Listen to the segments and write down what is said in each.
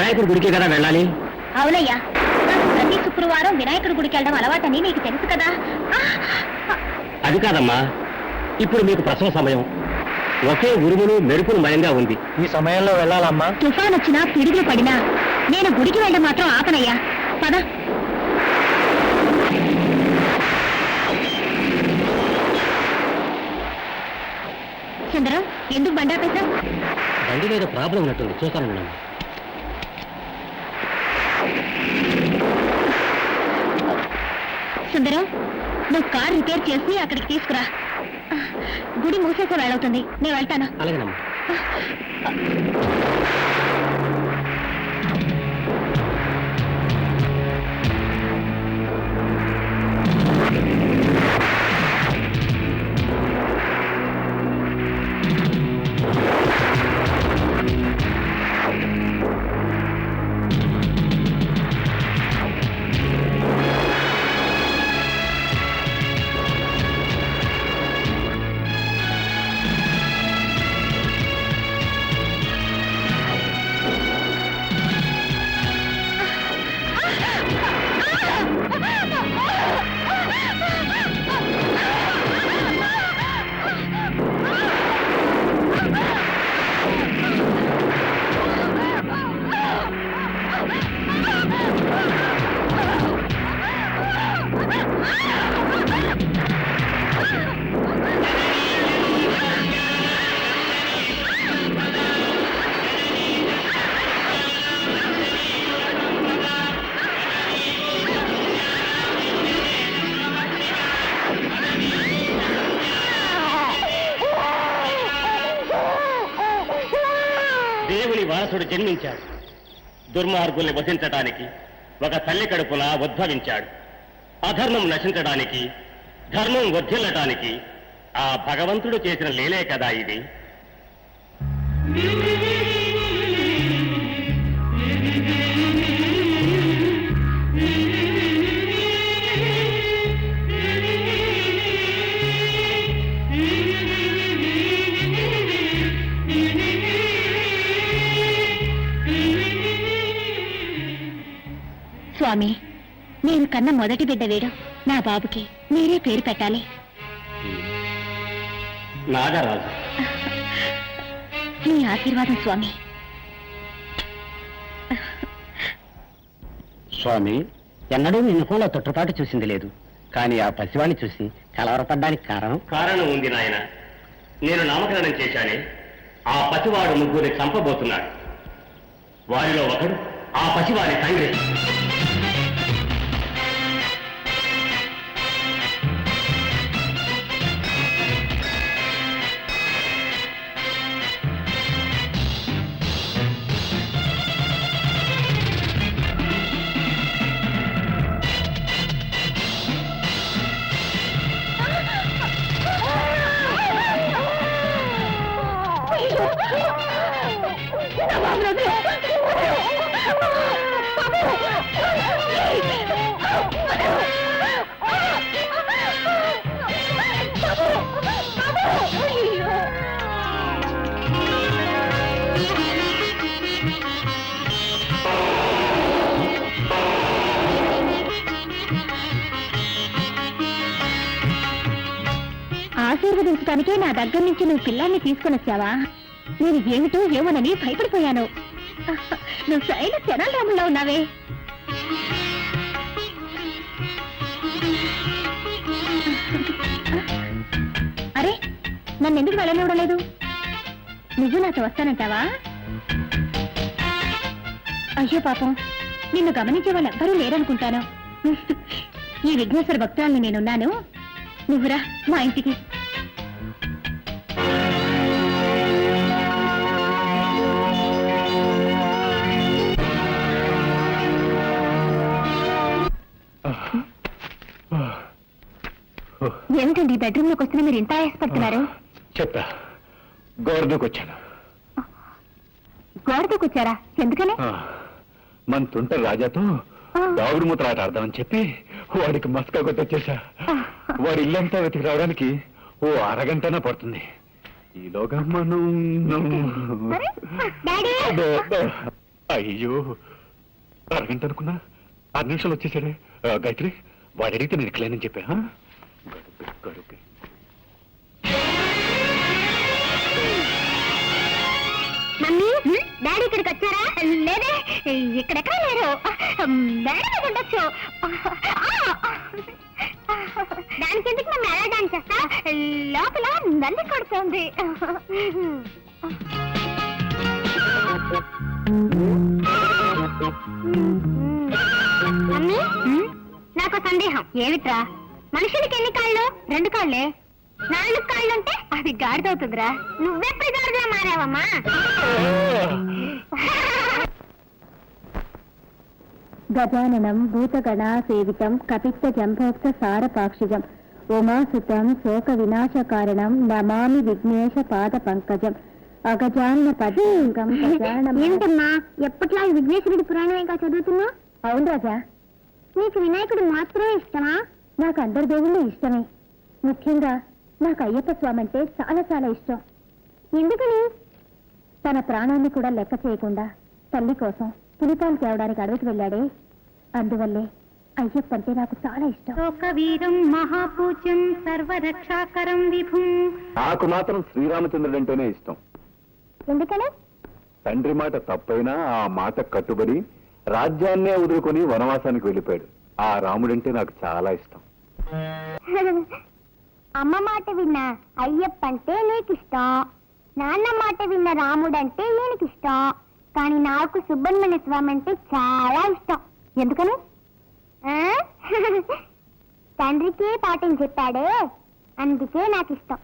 వినాయకుడి గుడికి కదా వెళ్ళాలి. అవునయ్యా, నాకు ప్రతి శుక్రవారం వినాయకుడి గుడికి వెళ్ళడం అలవాటని నీకు తెలుసు కదా. అది కాదమ్మా, ఇప్పుడు మీకు ప్రసవ సమయం. ఒకే ఉరుములు మెరుపులు మయంగా ఉంది. ఈ సమయంలో వెళ్ళాలమ్మా. తుఫాన్ వచ్చినా పిడుగులు పడినా నేను గుడికి వెళ్ళడం మాత్రం ఆపనయ్యా. పద. చంద్రం, ఎందుకు బండాపేశా? బండి మీద ప్రాబ్లం ఉన్నట్టుంది, చూస్తాను మేడం. సుందరం, నువ్వు కార్ రిపేర్ చేసి అక్కడికి తీసుకురా. గుడి మూసేసే వేళవుతుంది, నేను వెళ్తాను. అలాగేనమ్మా. దేవుని వారసుడు జన్మించాడు. దుర్మార్గుల్ని వధించడానికి ఒక తల్లి కడుపున ఉద్భవించాడు. అధర్మం నశించడానికి, ధర్మం వర్ధిల్లటానికి ఆ భగవంతుడు చేసిన లీలే కదా ఇది. స్వామి, నేను కన్న మొదటి బిడ్డ వీడు. నా బాబుకి మీరే పేరు పెట్టాలి. నాగరాజు. మీ ఆశీర్వాదం స్వామి. స్వామి, ఎన్నడూ నిన్న కూడా తొట్టుపాటు చూసింది లేదు. కానీ ఆ పసివాణ్ణి చూసి కలవరపడ్డానికి కారణం ఉంది నాయన. నేను నామకరణం చేశానే, ఆ పసివాడు ముగ్గురిని చంపబోతున్నాడు. వారిలో ఒకడు ఆ పసివాడి తండ్రి. ఆశీర్వదించడానికే నా దగ్గర నుంచి నువ్వు పిల్లాన్ని తీసుకుని వచ్చావా? నేను ఏమిటో ఏమోనని భయపడిపోయాను. నువ్వు శైల తెనాలిరాములా ఉన్నావే. అరే, నన్ను ఎందుకు వెళ్ళనివ్వడం లేదు? నువ్వు నాతో వస్తానంటావా? అయ్యో పాపం, నిన్ను గమనించే వాళ్ళు ఎవ్వరూ లేరనుకుంటాను. ఈ విఘ్నేశ్వర భక్తురాల్ని నేనున్నాను, నువ్వురా మా ఇంటికి. ఏమిటండి బెడ్రూమ్ లోకి వస్తున్నా మీరు ఇంత ఆయాసపడుతున్నారు? చెప్తా, గోడదూకొచ్చాను. గోడదూకొచ్చారా? ఎందుకని? మన తుంట రాజాతో దాగుడు మూతలాట ఆడదామని చెప్పి వాడికి మస్కా కొట్టొచ్చేసా. వాడి ఇల్లంతా వెతికి రావడానికి ఓ అరగంటనే పడుతుంది. ఈలోగా మనం అయ్యో అరగంట అనుకున్నా 6 నిమిషాలు వచ్చేసాడే. గాయత్రి వాడు అడిగితే నేను ఇట్లేనని చెప్పా. గడుపే మమ్మీ డాడీ ఇక్కడికి వచ్చారా? లేదే, ఇక్కడెక్కడ లేరు. డాడీ ఉండొచ్చు. దానికి ఎందుకు మేము ఎలా డాన్స్ చేస్తా? లోపల నల్లి కొడుతుంది. మమ్మీ నాకు సందేహం. ఏమిట్రా? మనుషులకి ఎన్ని కాళ్ళు? 2 కాళ్ళే. 4 కాళ్ళుంటే అది గాడిదవుతుందిరా. నువ్వెప్పుడు గాడిదలా మారావమ్మా? గజాననం భూతగణా సేవితం కపిత్త జంభోక్త సారపాక్షిజం ఉమాసుతం శోక వినాశ కారణం నమామి విఘ్నేశ పాద పంకజం అగజాన పదం. ఏంటమ్మా ఎప్పట్లా విఘ్నేశ్వరుడి పురాణమేగా చదువుతున్నా? అవును రాజా. నీకు వినాయకుడు మాత్రమే ఇష్టమా? నాకు అందరి దేవుళ్ళు ఇష్టమే. ముఖ్యంగా నాకు అయ్యప్ప స్వామి అంటే చాలా చాలా ఇష్టం. ఎందుకని? తన ప్రాణాన్ని కూడా లెక్క చేయకుండా తల్లి కోసం పులిపాలు తేవడానికి అడవికి వెళ్ళాడే, అందువల్లే అయ్యప్ప అంటే నాకు చాలా ఇష్టం. వీరం మహాపూజ్యం సర్వరక్షాకరం విభుం. నాకు మాత్రం శ్రీరామచంద్రుడు అంటేనే ఇష్టం. ఎందుకని? తండ్రి మాట తప్పైనా ఆ మాట కట్టుబడి రాజ్యాన్నే వదులుకొని వనవాసానికి వెళ్ళిపోయాడు. ఆ రాముడంటే నాకు చాలా ఇష్టం. అమ్మ మాట విన్న అయ్యప్ప అంటే నీకిష్టం, నాన్న మాట విన్న రాముడంటే ఈయనకిష్టం, కానీ నాకు సుబ్రహ్మణ్య స్వామి అంటే చాలా ఇష్టం. ఎందుకని? తండ్రికి పాఠం చెప్పాడే, అందుకే నాకు ఇష్టం.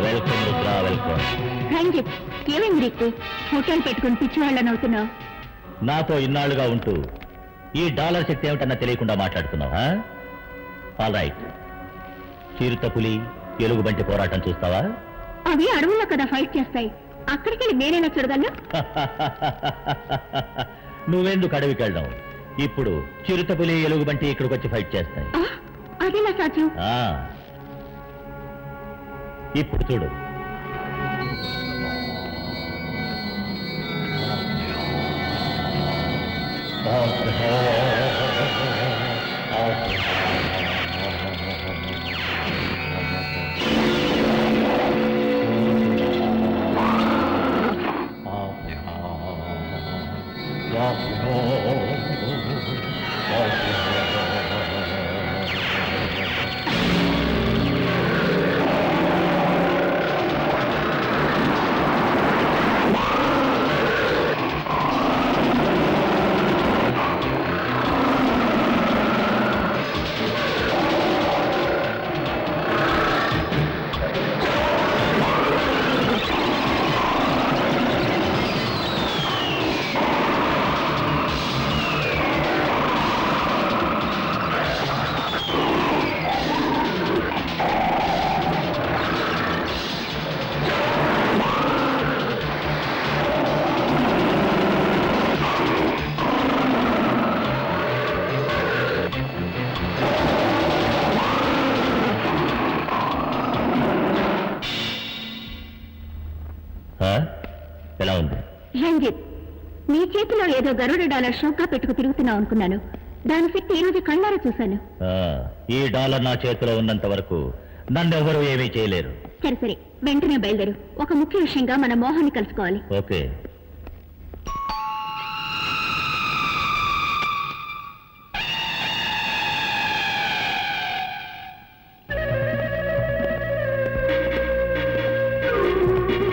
Welcome Rudra, welcome. Thank you. ఏమేమి రీతి హోటల్ పెట్టుకుని పిచ్చివాళ్ళని అవుతున్నావు? నాతో ఇన్నాళ్లుగా ఉంటూ ఈ డాలర్ శక్తి ఏమిటన్నా తెలియకుండా మాట్లాడుతున్నావా? All right. చిరుతపులి ఎలుగుబంటి పోరాటం చూస్తావా? అవి అడవుల్లో కదా ఫైట్ చేస్తాయి, అక్కడికి వెళ్ళి నేనేలా చూడగలను? నువ్వెందుకు అడవికి వెళ్ళడం? ఇప్పుడు చిరుతపులి ఎలుగుబంటి ఇక్కడికి వచ్చి ఫైట్ చేస్తాయి. అదేలా సాధ్యం? ఇప్పుడు చూడు. ఎలా ఉంది? రంజిత్, నీ చేతిలో ఏదో గరుడ డాలర్ షోకా పెట్టుకు తిరుగుతున్నావు అనుకున్నాను. దాని శక్తి ఈ రోజు కళ్ళారా చూశాను. ఈ డాలర్ నా చేతిలో ఉన్నంత వరకు నన్నెవరూ ఏమీ చేయలేరు. సరే సరే, వెంటనే బయలుదేరు. ఒక ముఖ్య విషయంగా మన మోహన్ని కలుసుకోవాలి. Okay.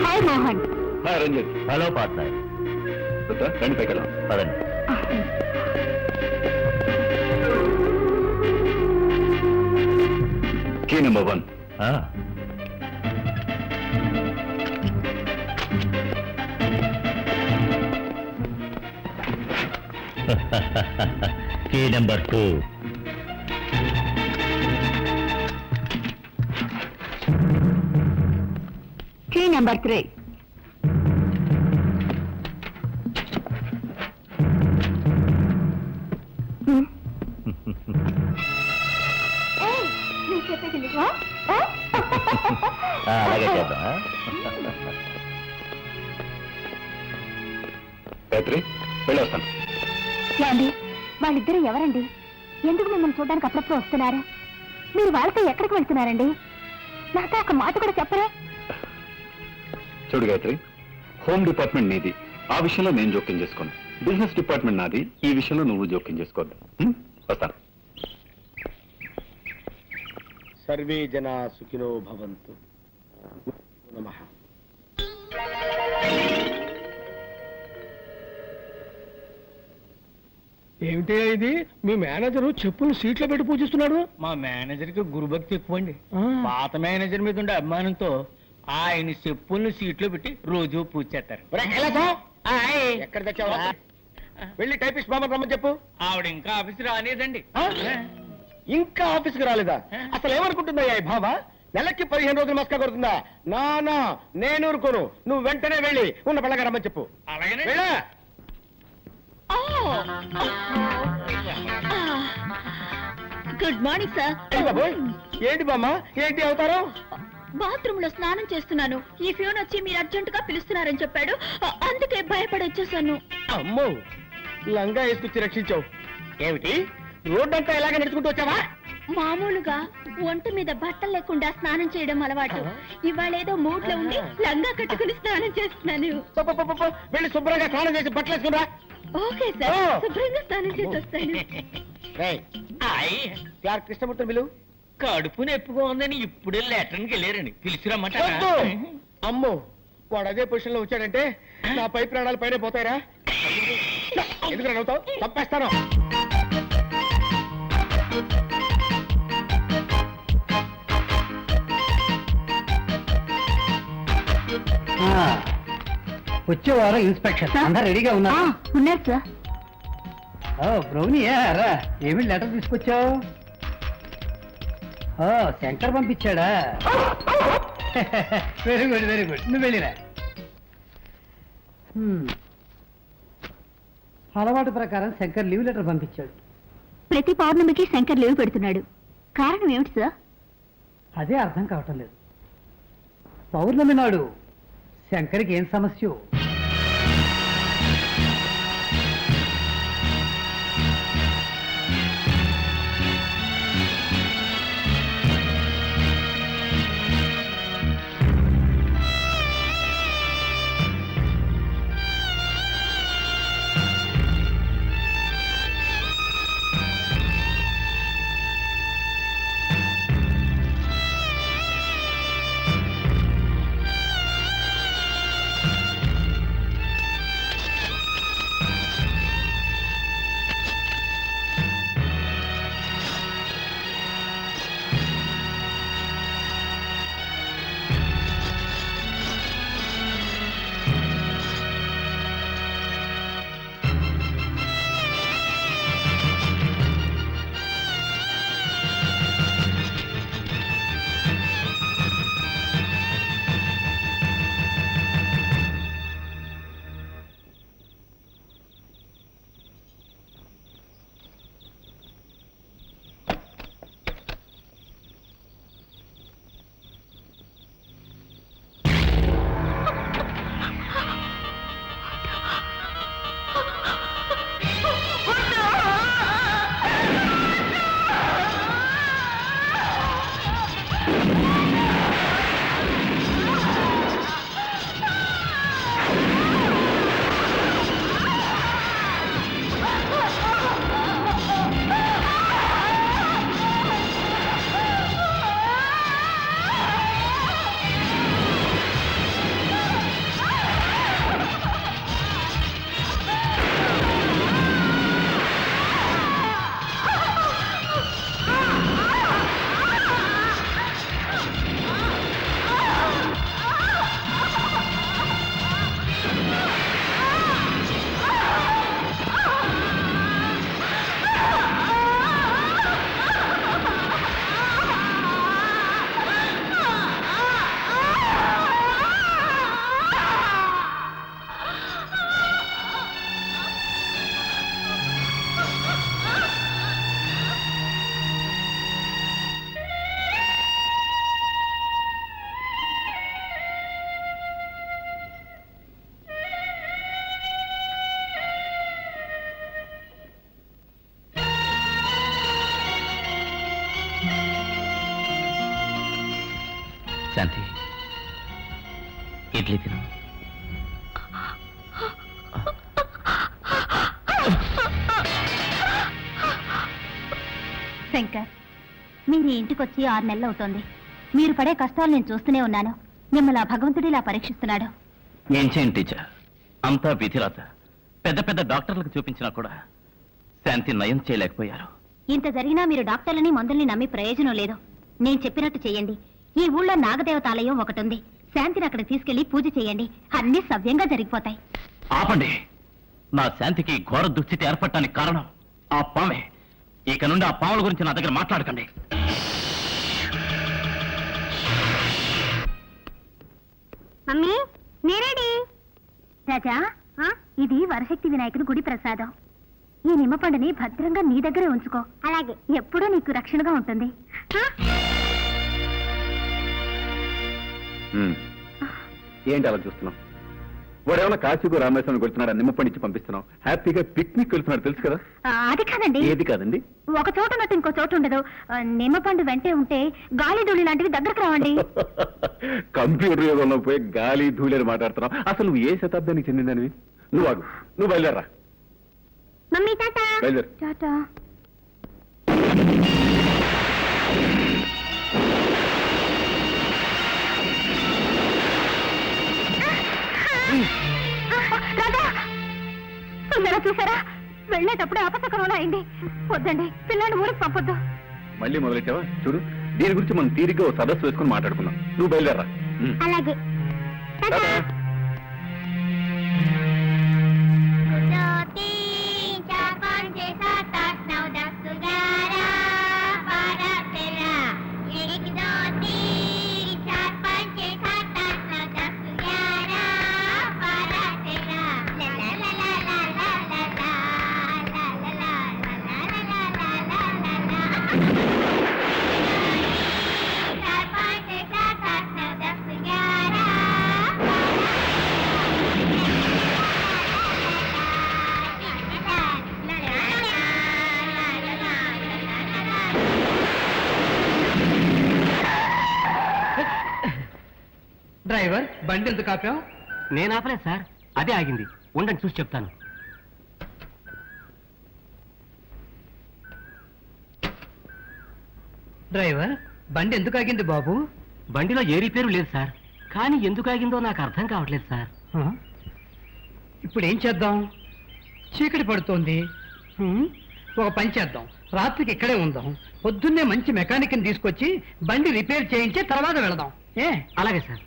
Hi Mohan. Ranjith. Hello partner. రండి పైకెళ్ళాం. పదండి. Key number 1. Key number 2. Number 3. అలాగే చేద్దాం. గాయత్రి వెళ్ళి వస్తాను. ఏమండి, వాళ్ళిద్దరూ ఎవరండి? ఎందుకు మిమ్మల్ని చూడడానికి అప్పుడప్పుడు వస్తున్నారు? మీరు వాళ్ళతో ఎక్కడికి వెళ్తున్నారండి? నాతో ఒక మాట కూడా చెప్పరే? చూడు గాయత్రి, హోమ్ డిపార్ట్మెంట్ నీది, ఆ విషయంలో నేను జోక్యం చేసుకోను. బిజినెస్ డిపార్ట్మెంట్ నాది, ఈ విషయంలో నువ్వు జోక్యం చేసుకోవద్దు. వస్తాను. సర్వే జనా సుఖినో భవంతు. నమః. ఏమిటి ఇది? మీ మేనేజరు చెప్పులు సీట్లో పెట్టి పూజిస్తున్నాడు. మా మేనేజర్ కి గురుభక్తి ఎక్కువ అండి. ఆ. పాత మేనేజర్ మీద ఉండే అభిమానంతో ఆయన చెప్పుల్ని సీట్లో పెట్టి రోజు పూజ చేస్తారు. ఎక్కడ తెచ్చావా? వెళ్ళి టైపిస్ట్ బాబా రమ్మని చెప్పు. ఆవిడ ఇంకా ఆఫీస్ రాలేదండి. ఆ? ఇంకా ఆఫీస్కి రాలేదా? అసలు ఏమనుకుంటుందా ఈ భావ? నెలకి 15 రోజులు మస్కా కొడుతుందా? నా నేను ఊరుకోను. నువ్వు వెంటనే వెళ్ళి ఉన్న పళ్ళగా రమ్మని చెప్పు. అలాగనే వెళ్ళా. Good morning sir. ఏ బాబోయ్, ఏంటి బామ్మ, ఏంటి అవుతారు? బాత్రూమ్ లో స్నానం చేస్తున్నాను. ఈ ఫ్యూన్ వచ్చి మీరు అర్జెంట్ గా పిలుస్తున్నారని చెప్పాడు. అందుకే భయపడి వచ్చేసాను. అమ్మో, లంగా వేసుకొచ్చి రక్షించావు. ఏమిటి, రోడ్డంతా ఇలాగే నడుచుకుంటూ వచ్చావా? మామూలుగా ఒంటి మీద బట్టలు లేకుండా స్నానం చేయడం అలవాటు. ఇవాళ ఏదో మూడ్ లో ఉండి లంగా కట్టుకుని స్నానం చేస్తున్నాను. వెళ్ళి శుభ్రంగా స్నానం చేసి బట్టలు వేసుకురా. ఓకే సార్, ఓ. శుభ్రంగా స్నానం చేసి వస్తాను. ఆయ్, క్లార్క్ కృష్ణమూర్తి బిలు. కడుపు నొప్పిగా ఉందని ఇప్పుడే లెటర్కి వెళ్ళారండి. పిలిచిరమ్మంటారా? వద్దు. అమ్మో, వాడు అదే పొజిషన్ లో వచ్చాడంటే నా పై ప్రాణాలు పైన పోతాయిరా. ఎందుకు నవ్వుతావు? తప్పేస్తాను. వచ్చే వారం ఇన్స్పెక్షన్ అందరు రెడీగా ఉన్నారు. ఉన్నారు సార్. బ్రౌనీ రా, ఏమి లెటర్ తీసుకొచ్చావు? శంకర్ పంపించాడా? వెరీ గుడ్ వెరీ గుడ్, నువ్వు వెళ్ళిరా. అలవాటు ప్రకారం శంకర్ లీవ్ లెటర్ పంపించాడు. ప్రతి పౌర్ణమికి శంకర్ లీవ్ పెడుతున్నాడు. కారణం ఏమిటి సార్? అదే అర్థం కావటం లేదు. పౌర్ణమి నాడు శంకర్కి ఏం సమస్య? శాంతి, ఇడ్లీ తిను. శంకర్, మీరు ఈ ఇంటికొచ్చి 6 నెలలు అవుతోంది. మీరు పడే కష్టాలు నేను చూస్తూనే ఉన్నాను. మిమ్మల్ని ఆ భగవంతుడు ఇలా పరీక్షిస్తున్నాడు. ఏం చేయండి టీచర్, అంతా విధిరాత. పెద్ద పెద్ద డాక్టర్లకు చూపించినా కూడా శాంతి నయం చేయలేకపోయారు. ఇంత జరిగినా మీరు డాక్టర్లని మందుల్ని నమ్మి ప్రయోజనం లేదు. నేను చెప్పినట్టు చేయండి. ఈ ఊళ్ళో నాగదేవతాలయం ఒకటి ఉంది. శాంతిని అక్కడ తీసుకెళ్లి పూజ చేయండి. అన్ని సవ్యంగా జరిగిపోతాయి. ఆపండి. నా శాంతికి ఘోర దుస్థితి ఏర్పడటానికి కారణం ఆ పామే. ఇక నుండి ఆ పాముల గురించి నా దగ్గర మాట్లాడకండి. మమ్మీ, నేరేడి రాజా, ఇది వరశక్తి వినాయకుడి గుడి ప్రసాదం. ఈ నిమ్మపండుని భద్రంగా నీ దగ్గరే ఉంచుకో. అలాగే, ఎప్పుడూ నీకు రక్షణగా ఉంటుంది. ఏంటి అలా చూస్తున్నావు? వాడు ఏమైనా కాశీకు రామేశ్వరం వెళ్తున్నాడు, నిమ్మపండిచ్చి పంపిస్తున్నావు. హ్యాపీగా పిక్నిక్ వెళ్తున్నాడు, తెలుసు కదా. అది కాదండి. ఏది కాదండి? ఒక చోట ఉన్నట్టు ఇంకో చోట ఉండదు. నిమ్మపండు వెంటే ఉంటే గాలి ధూళి లాంటివి దగ్గరకు రావండి. కంప్యూటర్ యుగంలో పోయి గాలి ధూళి మాట్లాడుతున్నావు. అసలు నువ్వు ఏ శతాబ్దానికి చెందిందనివి? నువ్వు ఆగు, నువ్వు బయలుదేరరా. మమ్మీ, టాటా. బయలుదేరు. టాటా. చూసారా, వెళ్ళేటప్పుడు అపశకరంలో అయింది. వద్దండి, పిల్లాన్ని ఊరికి పంపొద్దు. మళ్ళీ మొదలెట్టావా? చూడు, దీని గురించి మనం తీరిగ్గా ఓ సదస్సు వేసుకుని మాట్లాడుకుందాం. నువ్వు బయలుదేరరా. అలాగే. డ్రైవర్, బండి ఎందుకు ఆపావు? నేను ఆపలేదు సార్, అదే ఆగింది. ఉండండి, చూసి చెప్తాను. డ్రైవర్, బండి ఎందుకు ఆగింది బాబు? బండిలో ఏ రిపేరు లేదు సార్, కానీ ఎందుకు ఆగిందో నాకు అర్థం కావట్లేదు సార్. ఇప్పుడు ఏం చేద్దాం? చీకటి పడుతోంది. ఒక పని చేద్దాం, రాత్రికి ఇక్కడే ఉందాం. పొద్దున్నే మంచి మెకానిక్ని తీసుకొచ్చి బండి రిపేర్ చేయించి తర్వాత వెళదాం. అలాగే సార్.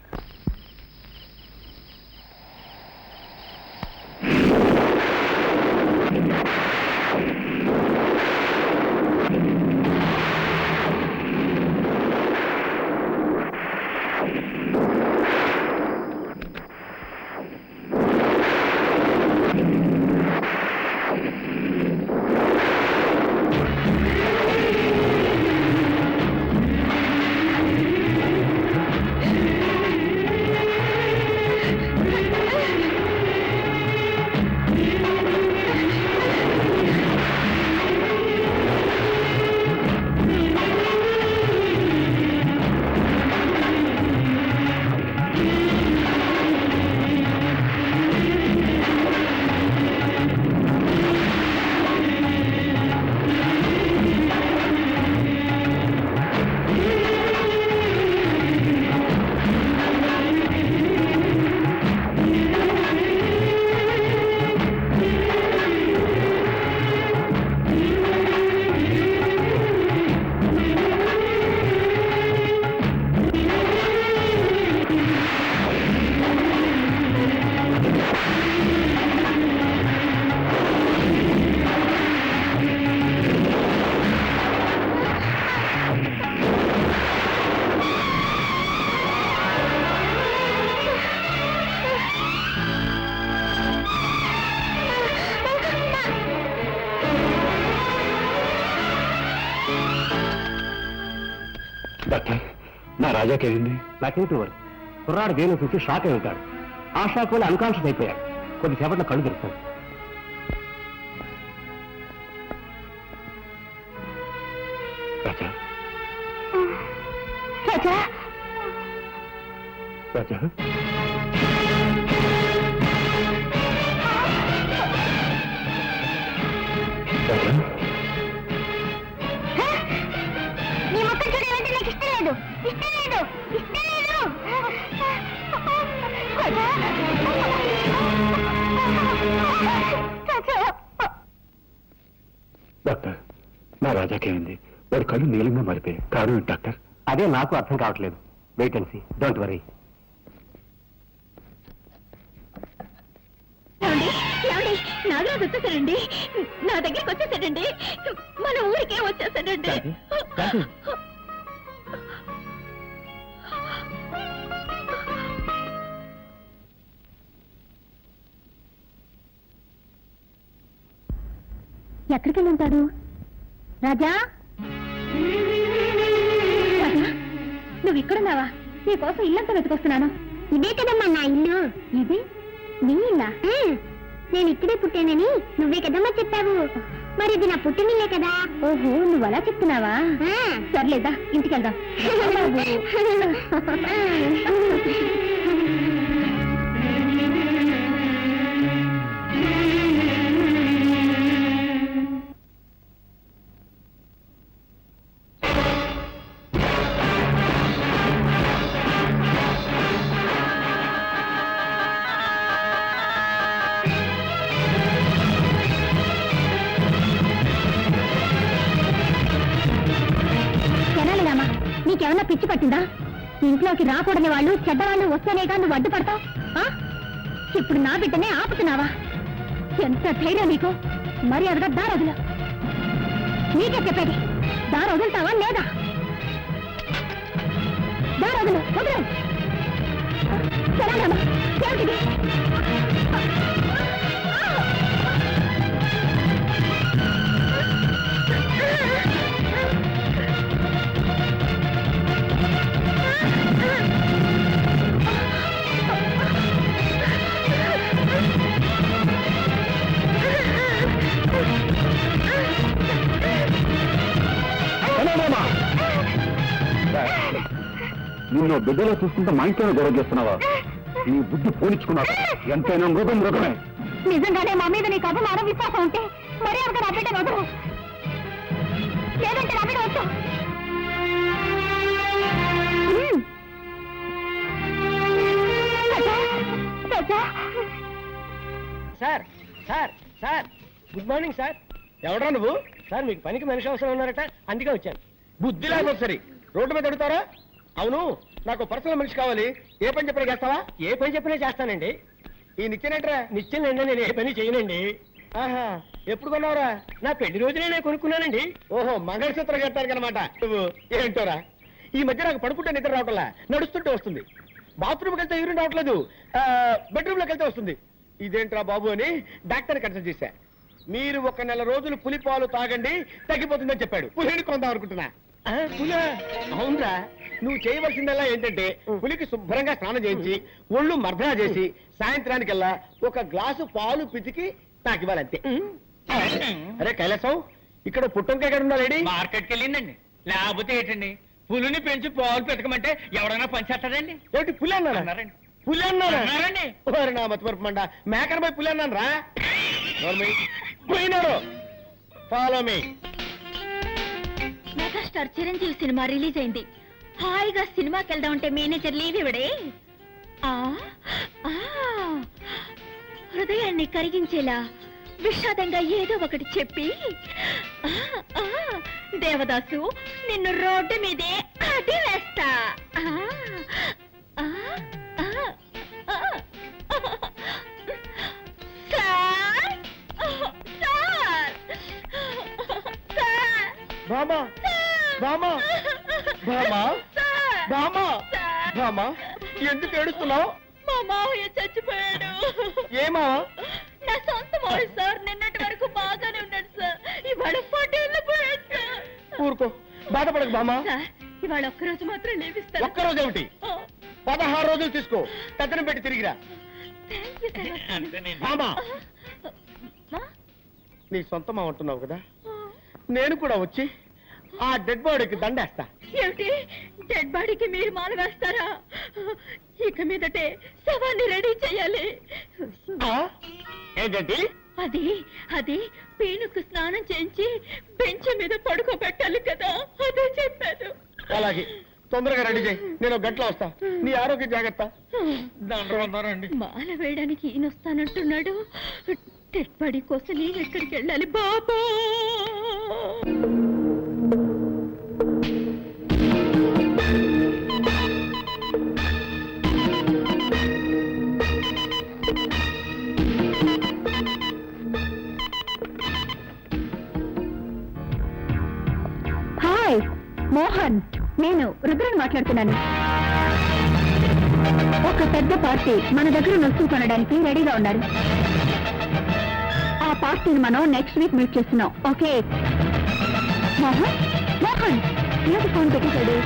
డాక్టర్, నా రాజాకేమైంది? నాకేంటి వారు కుర్రాడు దేని చూసి షాక్ అయి ఉంటాడు. ఆ షాక్ వల్ల అన్కాన్షియస్ అయిపోయాడు. కొద్దిసేపట్లో కళ్ళు తెరుస్తాడు. రాజా, రాజా, రాజా రాజా నీ ముఖం చూడాలంటే నాకు ఇష్టం లేదు ఇష్టం లేదు ఇష్టం లేదు డాక్టర్ నా రాజాకేమైంది? వాడి కళ్ళు నీలంగా మారిపోయాయి. కారణం ఏంటి డాక్టర్? అదే నాకు అర్థం కావట్లేదు. Wait and see, don't worry. Nagaraju వచ్చేసాడండి, నా దగ్గరికి వచ్చేసాడండి, మన ఊరికే వచ్చేసాడండి. ఎక్కడికి వెళ్ళి ఉంటాడు? రాజా, రాజా, నువ్వు ఇక్కడున్నావా? నీ కోసం ఇల్లంతా వెతుకొస్తున్నాను. ఇదే కదమ్మా నా ఇల్లు. ఇది నీ ఇల్లా? నేను ఇక్కడే పుట్టానని నువ్వే కదమ్మా చెప్పావు. మరి ఇది నా పుట్టినిల్లే కదా. ఓహో, నువ్వు అలా చెప్తున్నావా? సర్లేదా, ఇంటికి వెళ్దాం. నీకేమన్నా పిచ్చి పట్టిందా? ఇంట్లోకి రాకూడని వాళ్ళు చెడ్డవాళ్ళు వస్తేనేగా నువ్వు అడ్డుపడతావు. ఇప్పుడు నా బిడ్డనే ఆపుతున్నావా? ఎంత ధైర్యం నీకు? మరి అదిగా దారొదులు. నీకే చెప్పేది, దారొదులుతావా లేదా? దారొదులు, వదులు. సరేనమ్మా, ఏమిటిది? నిన్ను బిడ్డలో చూసుకుంటే మా ఇంట్లోనే గొడవ చేస్తున్నావా? నీ బుద్ధి పోనిచ్చుకున్నావు. ఎంతైనా మృగం మృగమే. నిజంగానే మా మీద నీకు అభిమానం విశ్వాసం ఉంటే మరీ ఒక నా బిడ్డ వదలు, లేదంటే నా బిడ్డ వచ్చు. Sir sir sir, good morning sir. ఎవడా నువ్వు? సార్, మీకు పనికి మనిషి అవసరం ఉన్నారట, అందుకే వచ్చాను. బుద్ధి లేకపోతే సరే రోడ్డు మీద అడుగుతారా? అవును, నాకు పర్సనల్ మనిషి కావాలి. ఏ పని చెప్పినా చేస్తావా? ఏ పని చెప్పినా చేస్తానండి. ఈ నిత్యనేట్రా? నిత్యం అండి, నేను ఏ పని చేయనండి. ఆహా, ఎప్పుడు కొన్నావురా? నా పెళ్లి రోజునే నేను కొనుక్కున్నానండి. ఓహో, మంగళసూత్రం కట్టారు అనమాట. నువ్వు ఏంటోరా, ఈ మధ్య నాకు పడుకుంటే నిద్ర రావట్లా, నడుస్తుంటే వస్తుంది. బాత్రూమ్కి వెళ్తే యూరిన్ రావట్లేదు, బెడ్రూమ్లోకి వెళ్తే వస్తుంది. ఇదేంట్రా బాబు అని డాక్టర్ని కన్సల్ట్ చేశా. మీరు 1 నెల రోజులు పులిపాలు తాగండి, తగ్గిపోతుందని చెప్పాడు. పులిని కొందాం అనుకుంటున్నా. పులి? అవునరా, నువ్వు చేయవలసిందల్లా ఏంటంటే పులికి శుభ్రంగా స్నానం చేయించి ఒళ్ళు మర్దనా చేసి సాయంత్రానికల్లా 1 గ్లాసు పాలు పితికి నాకు ఇవ్వాలంతే. అరే కైలాసం, ఇక్కడ పుట్టంకాయ ఎక్కడ ఉందా లేడీ? మార్కెట్కి వెళ్ళిందండి. లేకపోతే ఏంటండి, పులిని పెంచి పాలు పెతకమంటే ఎవడైనా పనిచేస్తాడండి? ఏంటి పులి అన్నారా? అన్నారండి. పులి అన్నారండి. అన్నారండి. నా మతిమరపు మండ, మేకన పోయి పులి అన్నాను రా. పోయినారు. Follow me. Megastar Chiranjeevi cinema release అయింది. హాయిగా సినిమాకి వెళ్దామంటే మేనేజర్ లీవ్ ఇవ్వడే. హృదయాన్ని కరిగించేలా విషాదంగా ఏదో ఒకటి చెప్పి, దేవదాసు నిన్ను రోడ్డు మీదే అడి వేస్తా. బామా బామా బామా బామా బామా, ఎందుకు ఏడుస్తున్నావు? మా మావయ్య చచ్చిపోయాడు. ఏమా? నా సొంత మావయ్య సార్. నిన్నటి వరకు బాగానే ఉన్నాడు సార్, ఇవాళ పటేళ్ళు పోయాడు సార్. ఊరుకో, బాధపడకు బామా. సార్, ఇవాళ ఒక్కరోజు మాత్రం లేవిస్తాను. ఒక్కరోజు ఏమిటి? 16 రోజులు తీసుకో, కథనం పెట్టి తిరిగిరా. బామా, నీ సొంతం అంటున్నావు కదా, నేను కూడా వచ్చి ఆ డెడ్ బాడీకి దండేస్తా. ఏమిటి, డెడ్ బాడీకి మీరు మాల వేస్తారా? ఇక మీదటే శవాన్ని రెడీ చేయాలి. ఏంటంటే అది అది పీనుకు స్నానం చేయించి బెంచ్ మీద పడుకోబెట్టాలి కదా, అదే చెప్పాను. అలాగే తొందరగా రెడీ చేయి, నేను ఒక గంటలో వస్తా. నీ ఆరోగ్య జాగ్రత్త. దండరండి. మాల వేయడానికి ఈయన వస్తానంటున్నాడు. డెడ్ బాడీ కోసం నేను ఎక్కడికి వెళ్ళాలి బాబా? హాయ్ మోహన్, నేను రుద్రని మాట్లాడుతున్నాను. ఒక పెద్ద పార్టీ మన దగ్గర వస్తువు కొనడానికి రెడీగా ఉన్నారు. ఆ పార్టీని మనం నెక్స్ట్ వీక్ మీట్ చేస్తున్నాం. ఓకే మోహన్? మోహన్ ఏది ఫోన్ పెట్టేశాడు?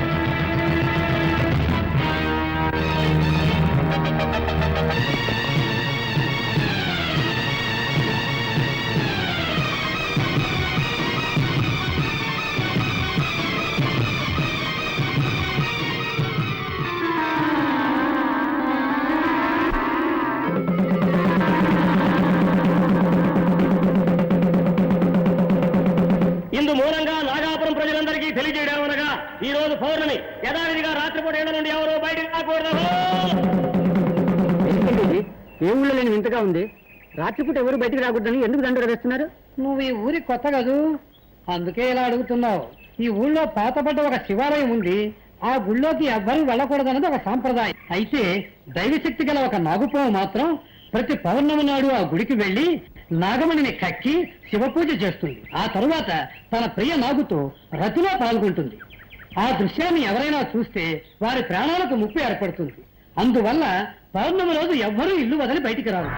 ఇందు మూలంగా నాగాపురం ప్రజలందరికీ తెలియజేయడమనగా ఈ రోజు పౌర్ణమి యథావిధిగా రాత్రిపూట ఏళ్ల నుండి ఎవరు బయటకు రాకూడదు. ఏ ఊళ్ళో లేని వింతగా ఉంది. రాత్రిపూట ఎవరు బయటకు రాకూడదని ఎందుకు దండలు వేస్తున్నారు? నువ్వు ఈ ఊరి కొత్త కదూ, అందుకే ఇలా అడుగుతున్నావు. ఈ ఊళ్ళో పాతపడ్డ ఒక శివాలయం ఉంది. ఆ గుళ్ళోకి ఎవ్వరూ వెళ్ళకూడదన్నది ఒక సాంప్రదాయం. అయితే దైవశక్తి గల ఒక నాగుపాము మాత్రం ప్రతి పౌర్ణమి నాడు ఆ గుడికి వెళ్లి నాగమణిని కక్కి శివపూజ చేస్తుంది. ఆ తరువాత తన ప్రియ నాగుతో రతిలో పాల్గొంటుంది. ఆ దృశ్యాన్ని ఎవరైనా చూస్తే వారి ప్రాణాలకు ముప్పు ఏర్పడుతుంది. అందువల్ల పౌర్ణమి రోజు ఎవ్వరూ ఇల్లు వదిలి బయటికి రారు.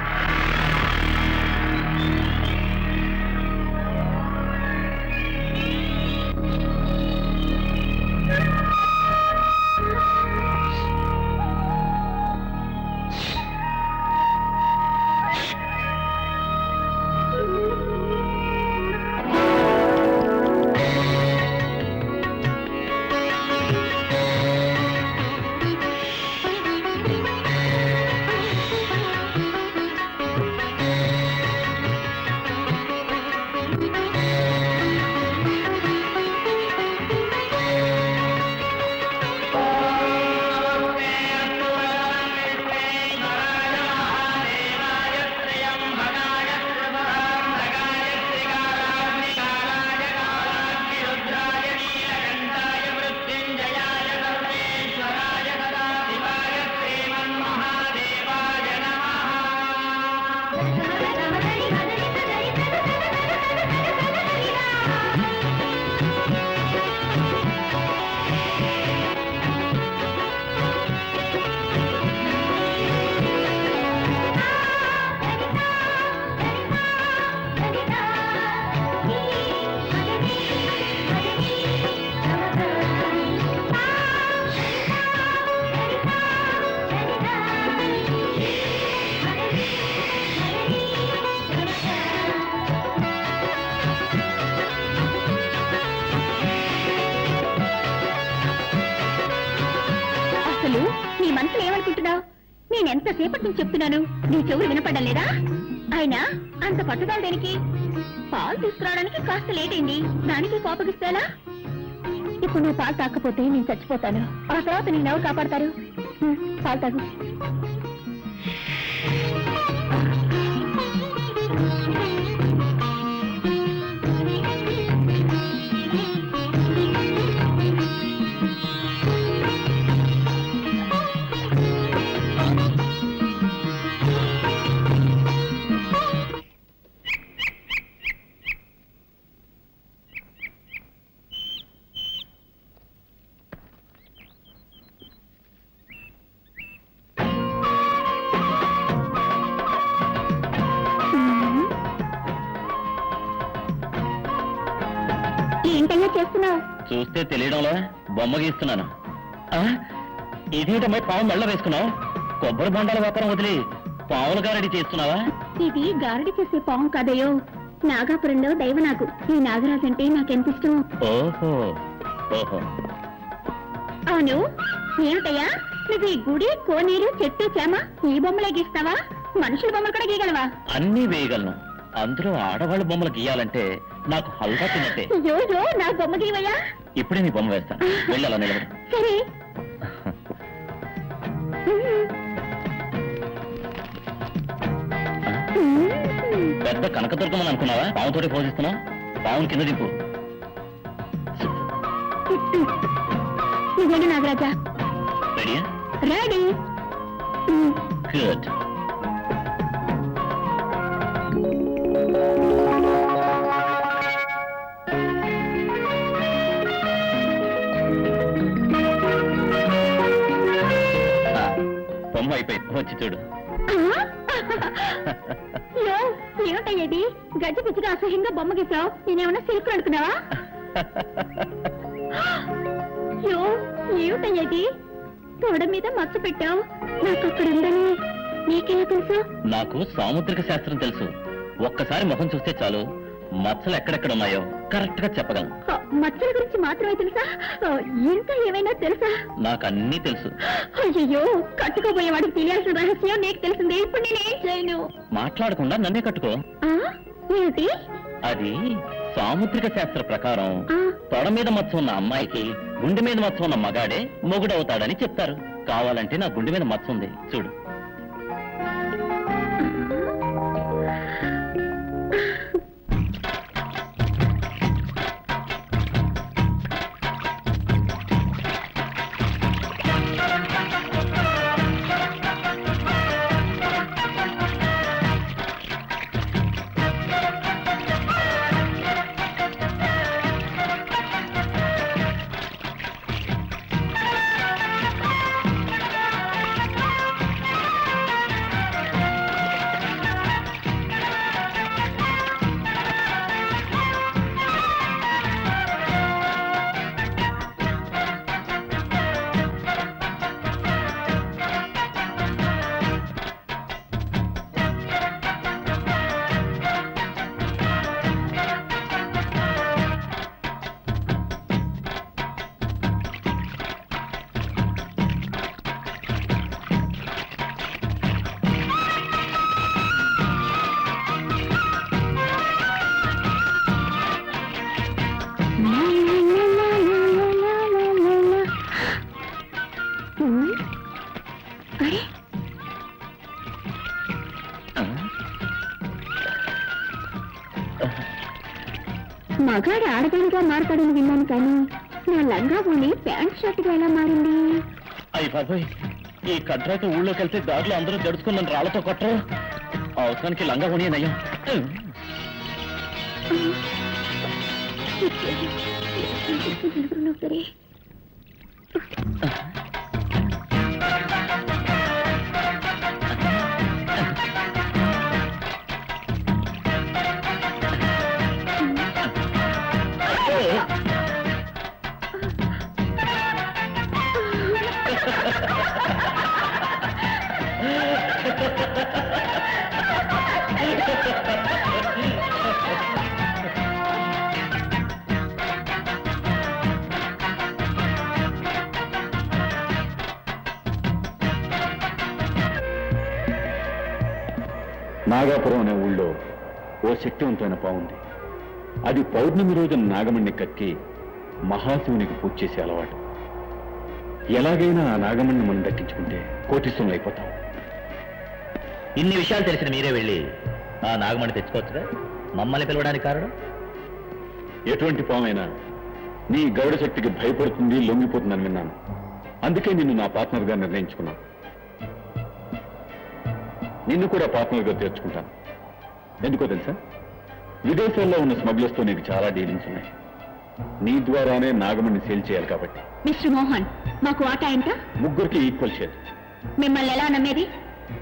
నీ మనసులో ఏమనుకుంటున్నావు? నేనెంతసేపటి నుంచి చెప్తున్నాను, నీ చెవులు వినపడడం లేదా? అయినా అంత పట్టుదల దేనికి? పాలు తీసుకురావడానికి కాస్త లేట్ అయింది, దానికి కోపగిస్తేలా? ఇప్పుడు నువ్వు పాలు తాకపోతే నేను చచ్చిపోతాను. ఆ తర్వాత నేను ఎవరు కాపాడతారు? పాలు తాగు. ఏంటయ్యా చేస్తున్నావు? చూస్తే తెలియడంలో బొమ్మ గీస్తున్నాను. ఇదేంటమ్మాయి పావు మెళ్ళ వేసుకున్నావు? కొబ్బరి బొండాల వ్యాపారం వదిలి పావులు గారడి చేస్తున్నావా? ఇది గారడి చేసే పాము కాదయ్యో, నాగాపురంలో దైవనాగు. ఈ నాగరాజు అంటే నాకెంత ఇష్టమో. ఓహో ఓహో. అవును, ఏమిటయ్యా నువ్వు ఈ గుడి కోనేరు చెట్టు చేమ ఈ బొమ్మలే గీస్తావా? మనుషుల బొమ్మలు కూడా గీయగలవా? అన్నీ వేయగలను. అందులో ఆడవాళ్ళ బొమ్మలు గీయాలంటే నాకు హల్వా తిన్నట్టే. అయ్యో నా బొమ్మ గీవయ్యా. ఇప్పుడే నీ బొమ్మ వేస్తాను. వెళ్ళి అలా నిలబడు. సరే. పెద్ద కనకదుర్గమని అనుకున్నావా? పావుతోటి పోషిస్తున్నావు. పావుని కింద దింపు. ఇదేంటి నాగరాజా? రెడీయా? రెడీ. గుడ్. బొమ్మ అయిపోయింది. వచ్చి చూడు. ఏమిటయ్యేది? గజ్జి పిచ్చిగా అసహ్యంగా బొమ్మ గీసావు. నేనేమన్నా సిల్క్ అనుకున్నావా? ఏమిటయ్యేది? తోడ మీద మచ్చ పెట్టావు. నాకు అక్కడ ఉందని నీకెలా తెలుసు? నాకు సాముద్రిక శాస్త్రం తెలుసు. ఒక్కసారి ముఖం చూస్తే చాలు మచ్చలు ఎక్కడెక్కడ ఉన్నాయో కరెక్ట్ గా చెప్పగలను. మచ్చల గురించి మాత్రమే తెలుసా? ఇంకా ఏమైనా తెలుసా? నాకు అన్నీ తెలుసు. అయ్యో, కట్టుకోబోయే వాడికి తెలియాల్సిన రహస్యం నీకు తెలిసింది. ఇప్పుడు నేనేం చేయను? మాట్లాడకుండా నన్నే కట్టుకో. ఏమిటి అది? సాముద్రిక శాస్త్ర ప్రకారం తొడ మీద మచ్చ ఉన్న అమ్మాయికి గుండె మీద మచ్చ ఉన్న మగాడే మొగుడవుతాడని చెప్తారు. కావాలంటే నా గుండె మీద మచ్చ ఉంది, చూడు. మగాడు ఆడదానిగా మారతాడని విన్నాను, కానీ నా లంగా పోని ప్యాంట్ షర్ట్గా ఎలా మారింది? అయ్యి బాబోయ్, ఈ కడ్రాతో ఊళ్ళోకి వెళ్తే దారిలో అందరూ జడుచుకున్న రాళ్లతో కొట్టరు. అవసరానికి లంగా పోనీ నయ్యం. సరే. నాగాపురం అనే ఊళ్ళో ఓ శక్తివంతమైన పావుంది. అది పౌర్ణమి రోజున నాగమణ్ణి కక్కి మహాశివునికి పూజ చేసే అలవాటు. ఎలాగైనా ఆ నాగమణ్ణి మనం దక్కించుకుంటే కోటీశ్వరులు అయిపోతాం. ఇన్ని విషయాలు తెలిసిన మీరే వెళ్ళి ఆ నాగమణి తెచ్చుకోవచ్చుగా. మమ్మల్ని పిలవడానికి కారణం? ఎటువంటి పామైనా నీ గౌడ శక్తికి భయపడుతుంది, లొంగిపోతుందని విన్నాను. అందుకే నిన్ను నా పార్ట్నర్గా నిర్ణయించుకున్నాను. నిన్ను కూడా పార్ట్నర్గా చేర్చుకుంటాను. ఎందుకో తెలుసా? విదేశాల్లో ఉన్న స్మగ్లర్స్తో నీకు చాలా డీలింగ్స్ ఉన్నాయి. నీ ద్వారానే నాగమణ్ణి సేల్ చేయాలి కాబట్టి. మిస్టర్ మోహన్, మాకు వాటా ఎంత? ముగ్గురికి ఈక్వల్ షేర్. మిమ్మల్ని ఎలా నమ్మేది?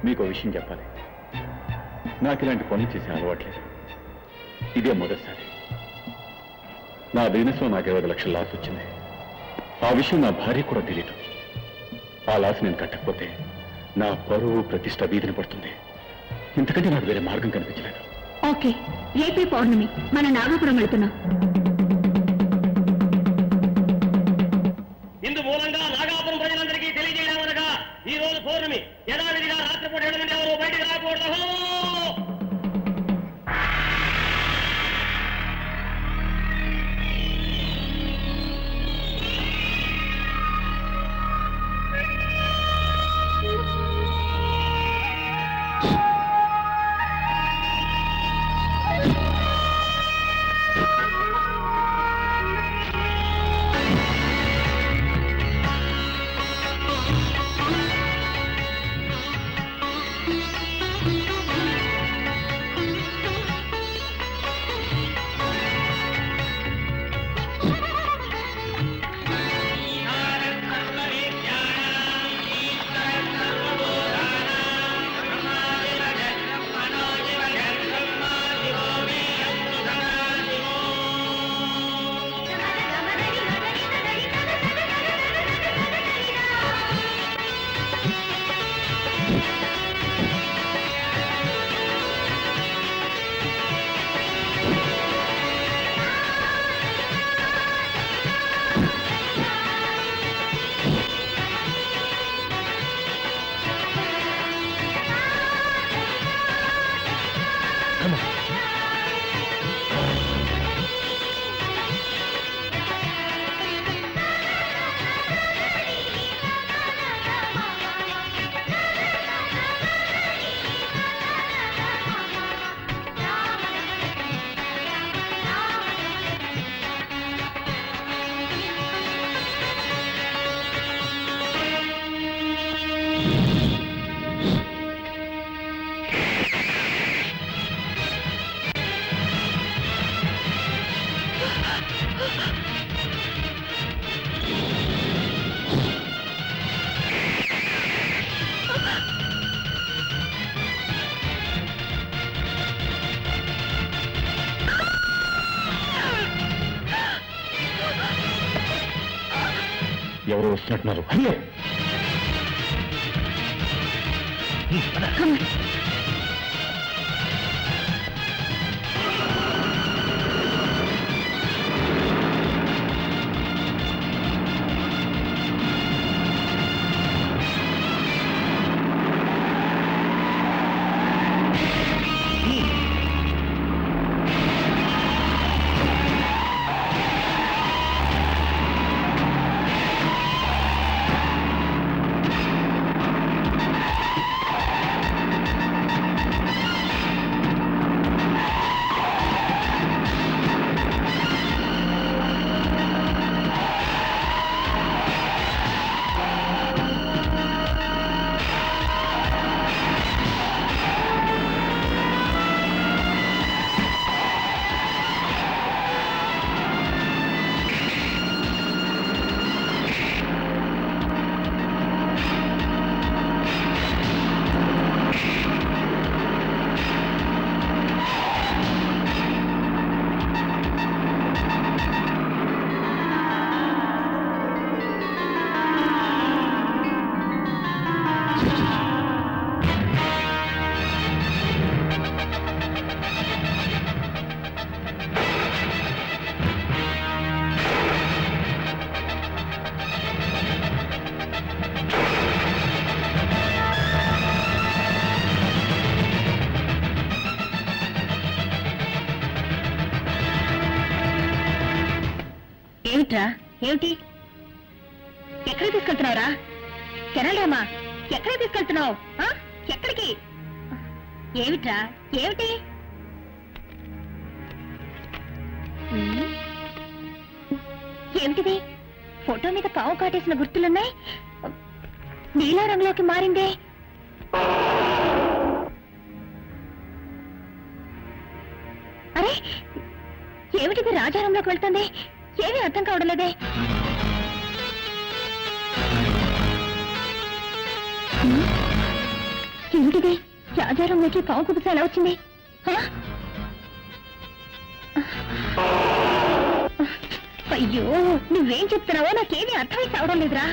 మీకు విషయం చెప్పాలి. నాకు ఇలాంటి పనులు చేసే అలవాట్లేదు. ఇదే మొదటిసారి. నా బిజినెస్లో నాకు 20 లక్షల లాస్ వచ్చింది. ఆ విషయం నా భార్య కూడా తెలియదు. ఆ లాస్ నేను కట్టకపోతే నా పరువు ప్రతిష్ట వీధిని పడుతుంది. ఇంతకంటే నాకు వేరే మార్గం కనిపించలేదు. ఓకే, రేపే పౌర్ణమి, మన నాగపురం వెళ్తున్నాం. ఇందు మూలంగా నాగాపురం ప్రజలందరికీ తెలియజేయడమనగా ఎవరు వస్తున్నట్టున్నారు అయ్యో ఏమిట్రా ఏమిటి ఎక్కడికి తీసుకెళ్తున్నావురా కెనడామా ఎక్కడికి తీసుకెళ్తున్నావు ఎక్కడికి ఏమిట్రా ఏమిటి ఏమిటిది ఫోటో మీద పావు కాటేసిన గుర్తులున్నాయి నీలా రంగులోకి మారిందే అరే ఏమిటిది రాజారంలోకి వెళ్తుంది ఏమీ అర్థం కావడం లేదే ఏమిటిది రాజారంలోకి పావు కుబుస ఎలా వచ్చింది అయ్యో నువ్వేం చెప్తున్నావో నాకేమీ అర్థమై కావడం లేదురా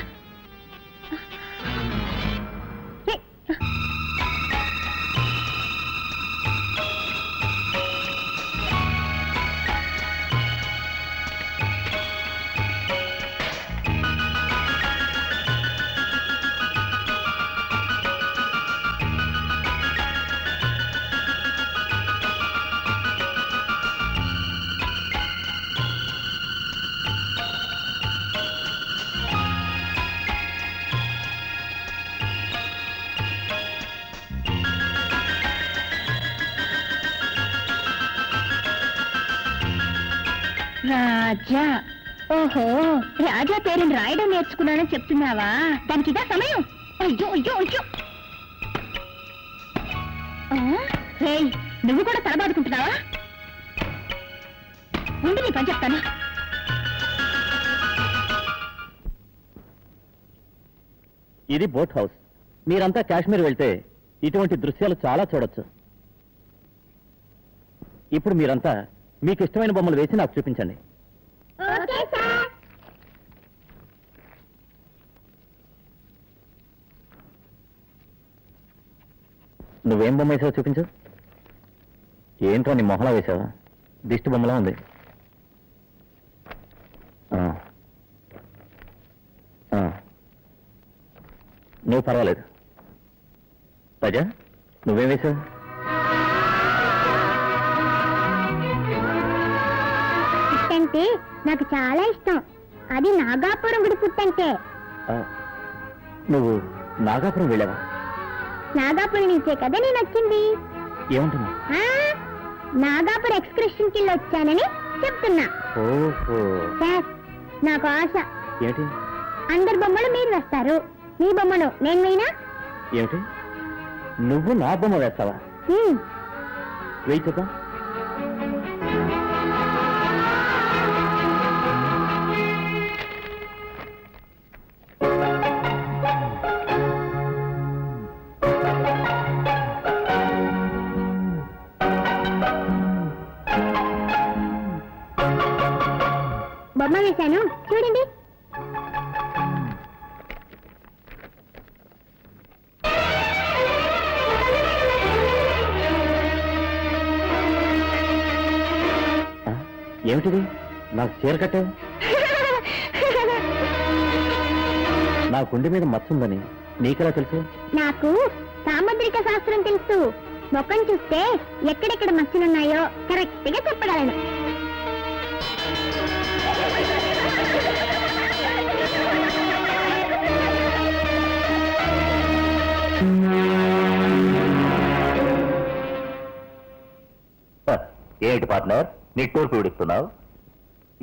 రాజా ఓహో రాజా పేరుని రాయడం నేర్చుకున్నానని చెప్తున్నావా దానికి ఇదా సమయం అయ్యో అయ్యో అయ్యో రేయ్ నువ్వు కూడా తలబాదుకుంటున్నావా ఉండి నీ పని చెప్తాను ఇది బోట్ హౌస్ మీరంతా కాశ్మీర్ వెళ్తే ఇటువంటి దృశ్యాలు చాలా చూడొచ్చు ఇప్పుడు మీరంతా మీకు ఇష్టమైన బొమ్మలు వేసి నాకు చూపించండి నువ్వేం బొమ్మ వేసావో చూపించు ఏంట్రా నీ మొహలా వేసావా దిష్టి బొమ్మలా ఉంది నువ్వు పర్వాలేదు ప్రజా నువ్వేం వేసావు అంటే నాకు చాలా ఇష్టం. అది నాగాపురం గుడి పుట్టంటే. నువ్వు నాగాపురం వెళ్ళావా? నాగాపురం నుంచే కదా నేను వచ్చింది. ఏమంటున్నా? నాగాపురం ఎక్స్కర్షన్ కి వచ్చానని చెప్తున్నా. ఓహో. సార్, నాకు ఆశ. ఏమిటి? అందరి బొమ్మలు మీరు వేస్తారు, మీ బొమ్మను నేను వేయనా? ఏమిటి? నువ్వు నా బొమ్మ వేస్తావా? వేయి చూద్దాం. బొమ్మ వేశాను చూడండి. ఏమిటిది? నాకు చీర కట్టావు. నా గుండె మీద మచ్చుందని నీకెలా తెలుసు? నాకు సాముద్రిక శాస్త్రం తెలుసు. ముఖం చూస్తే ఎక్కడెక్కడ మచ్చలున్నాయో కరెక్ట్ గా చెప్పగలను. ఏంటి పార్ట్నర్, నీ టూర్ పీడిస్తున్నావు?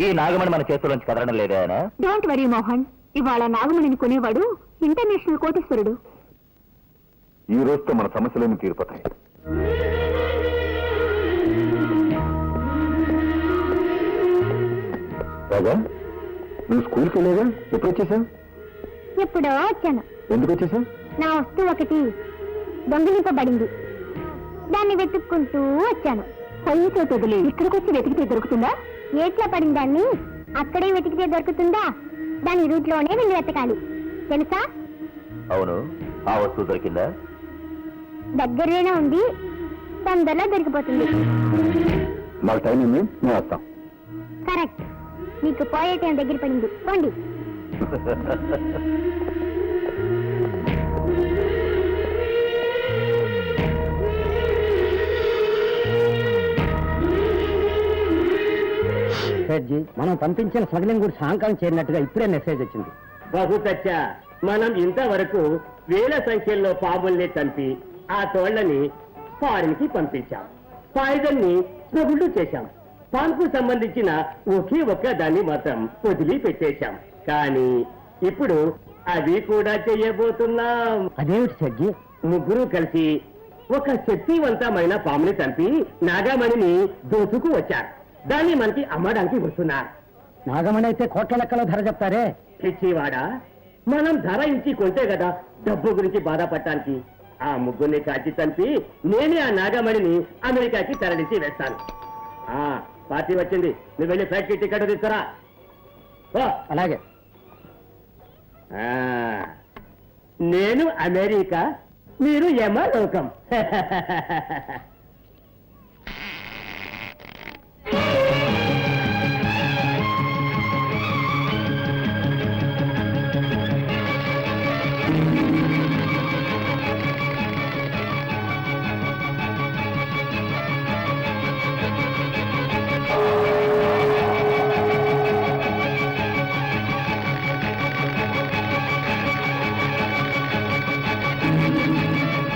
ఈ నాగమణి మన చేతుల్లోంచి కదలడం లేదా? డోంట్ వరీ మోహన్, ఇవాళ నాగమణిని కొనేవాడు ఇంటర్నేషనల్ కోటీశ్వరుడు. ఈ రోజుతో మన సమస్యలేమి తీరిపోతాయి. రాగా, నువ్వు స్కూల్కి వెళ్ళేగా? ఎప్పుడు వచ్చేసావు? ఎప్పుడో వచ్చాను. ఎందుకు వచ్చేసావు? నా వస్తువు ఒకటి దొంగిలింపబడింది. దాన్ని వెతుక్కుంటూ వచ్చాను. పైతో వదిలి ఇక్కడికి వచ్చి వెతికితే దొరుకుతుందా? ఏట్లా పడిన దాన్ని అక్కడే వెతికితే దొరుకుతుందా? దాని రూట్లోనే వెళ్ళి వెతకాలి, తెలుసా? అవును, ఆ వస్తువు దొరికిందా? దగ్గరలోనే ఉంది, తొందరలో దొరికిపోతుంది. మాకు టైం ఉంది, మేము వస్తాం. కరెక్ట్, మీకు పోయే టైం దగ్గర పడింది, పోండి. మనం పంపించిన స్మగ్లింగ్ గుడి సాయంకాలం చేరినట్టుగా ఇప్పుడే మెసేజ్ వచ్చింది. బహుతచ్చా, మనం ఇంతవరకు వేల సంఖ్యలో పాముల్ని చంపి ఆ తోళ్లని ఫారిన్ కి పంపించాం. పాయిజన్ ని స్మగుళ్ళు చేశాం. పాన్కు సంబంధించిన ఒకే ఒక్క దాన్ని మాత్రం వదిలి పెట్టేశాం. కానీ ఇప్పుడు అది కూడా చెయ్యబోతున్నాం. అదేమిటి సజ్జి? ముగ్గురు కలిసి ఒక శక్తివంతమైన పాముని చంపి నాగమణిని దోచుకు వచ్చారు. దాన్ని మనకి అమ్మడానికి వస్తున్నారు. నాగమణి అయితే కోట్ల లెక్కలో ధర చెప్తారే. పిచ్చివాడా, మనం ధర ఇచ్చి కొంటే కదా డబ్బు గురించి బాధపడటానికి. ఆ ముగ్గురిని కాల్చి చంపి నేనే ఆ నాగమణిని అమెరికాకి తరలించి వేస్తాను. పార్టీ వచ్చింది, నువ్వు వెళ్ళి ఫ్లైట్ కి టికెట్ తీసుకురా. అలాగే. నేను అమెరికా, మీరు యమలోకం.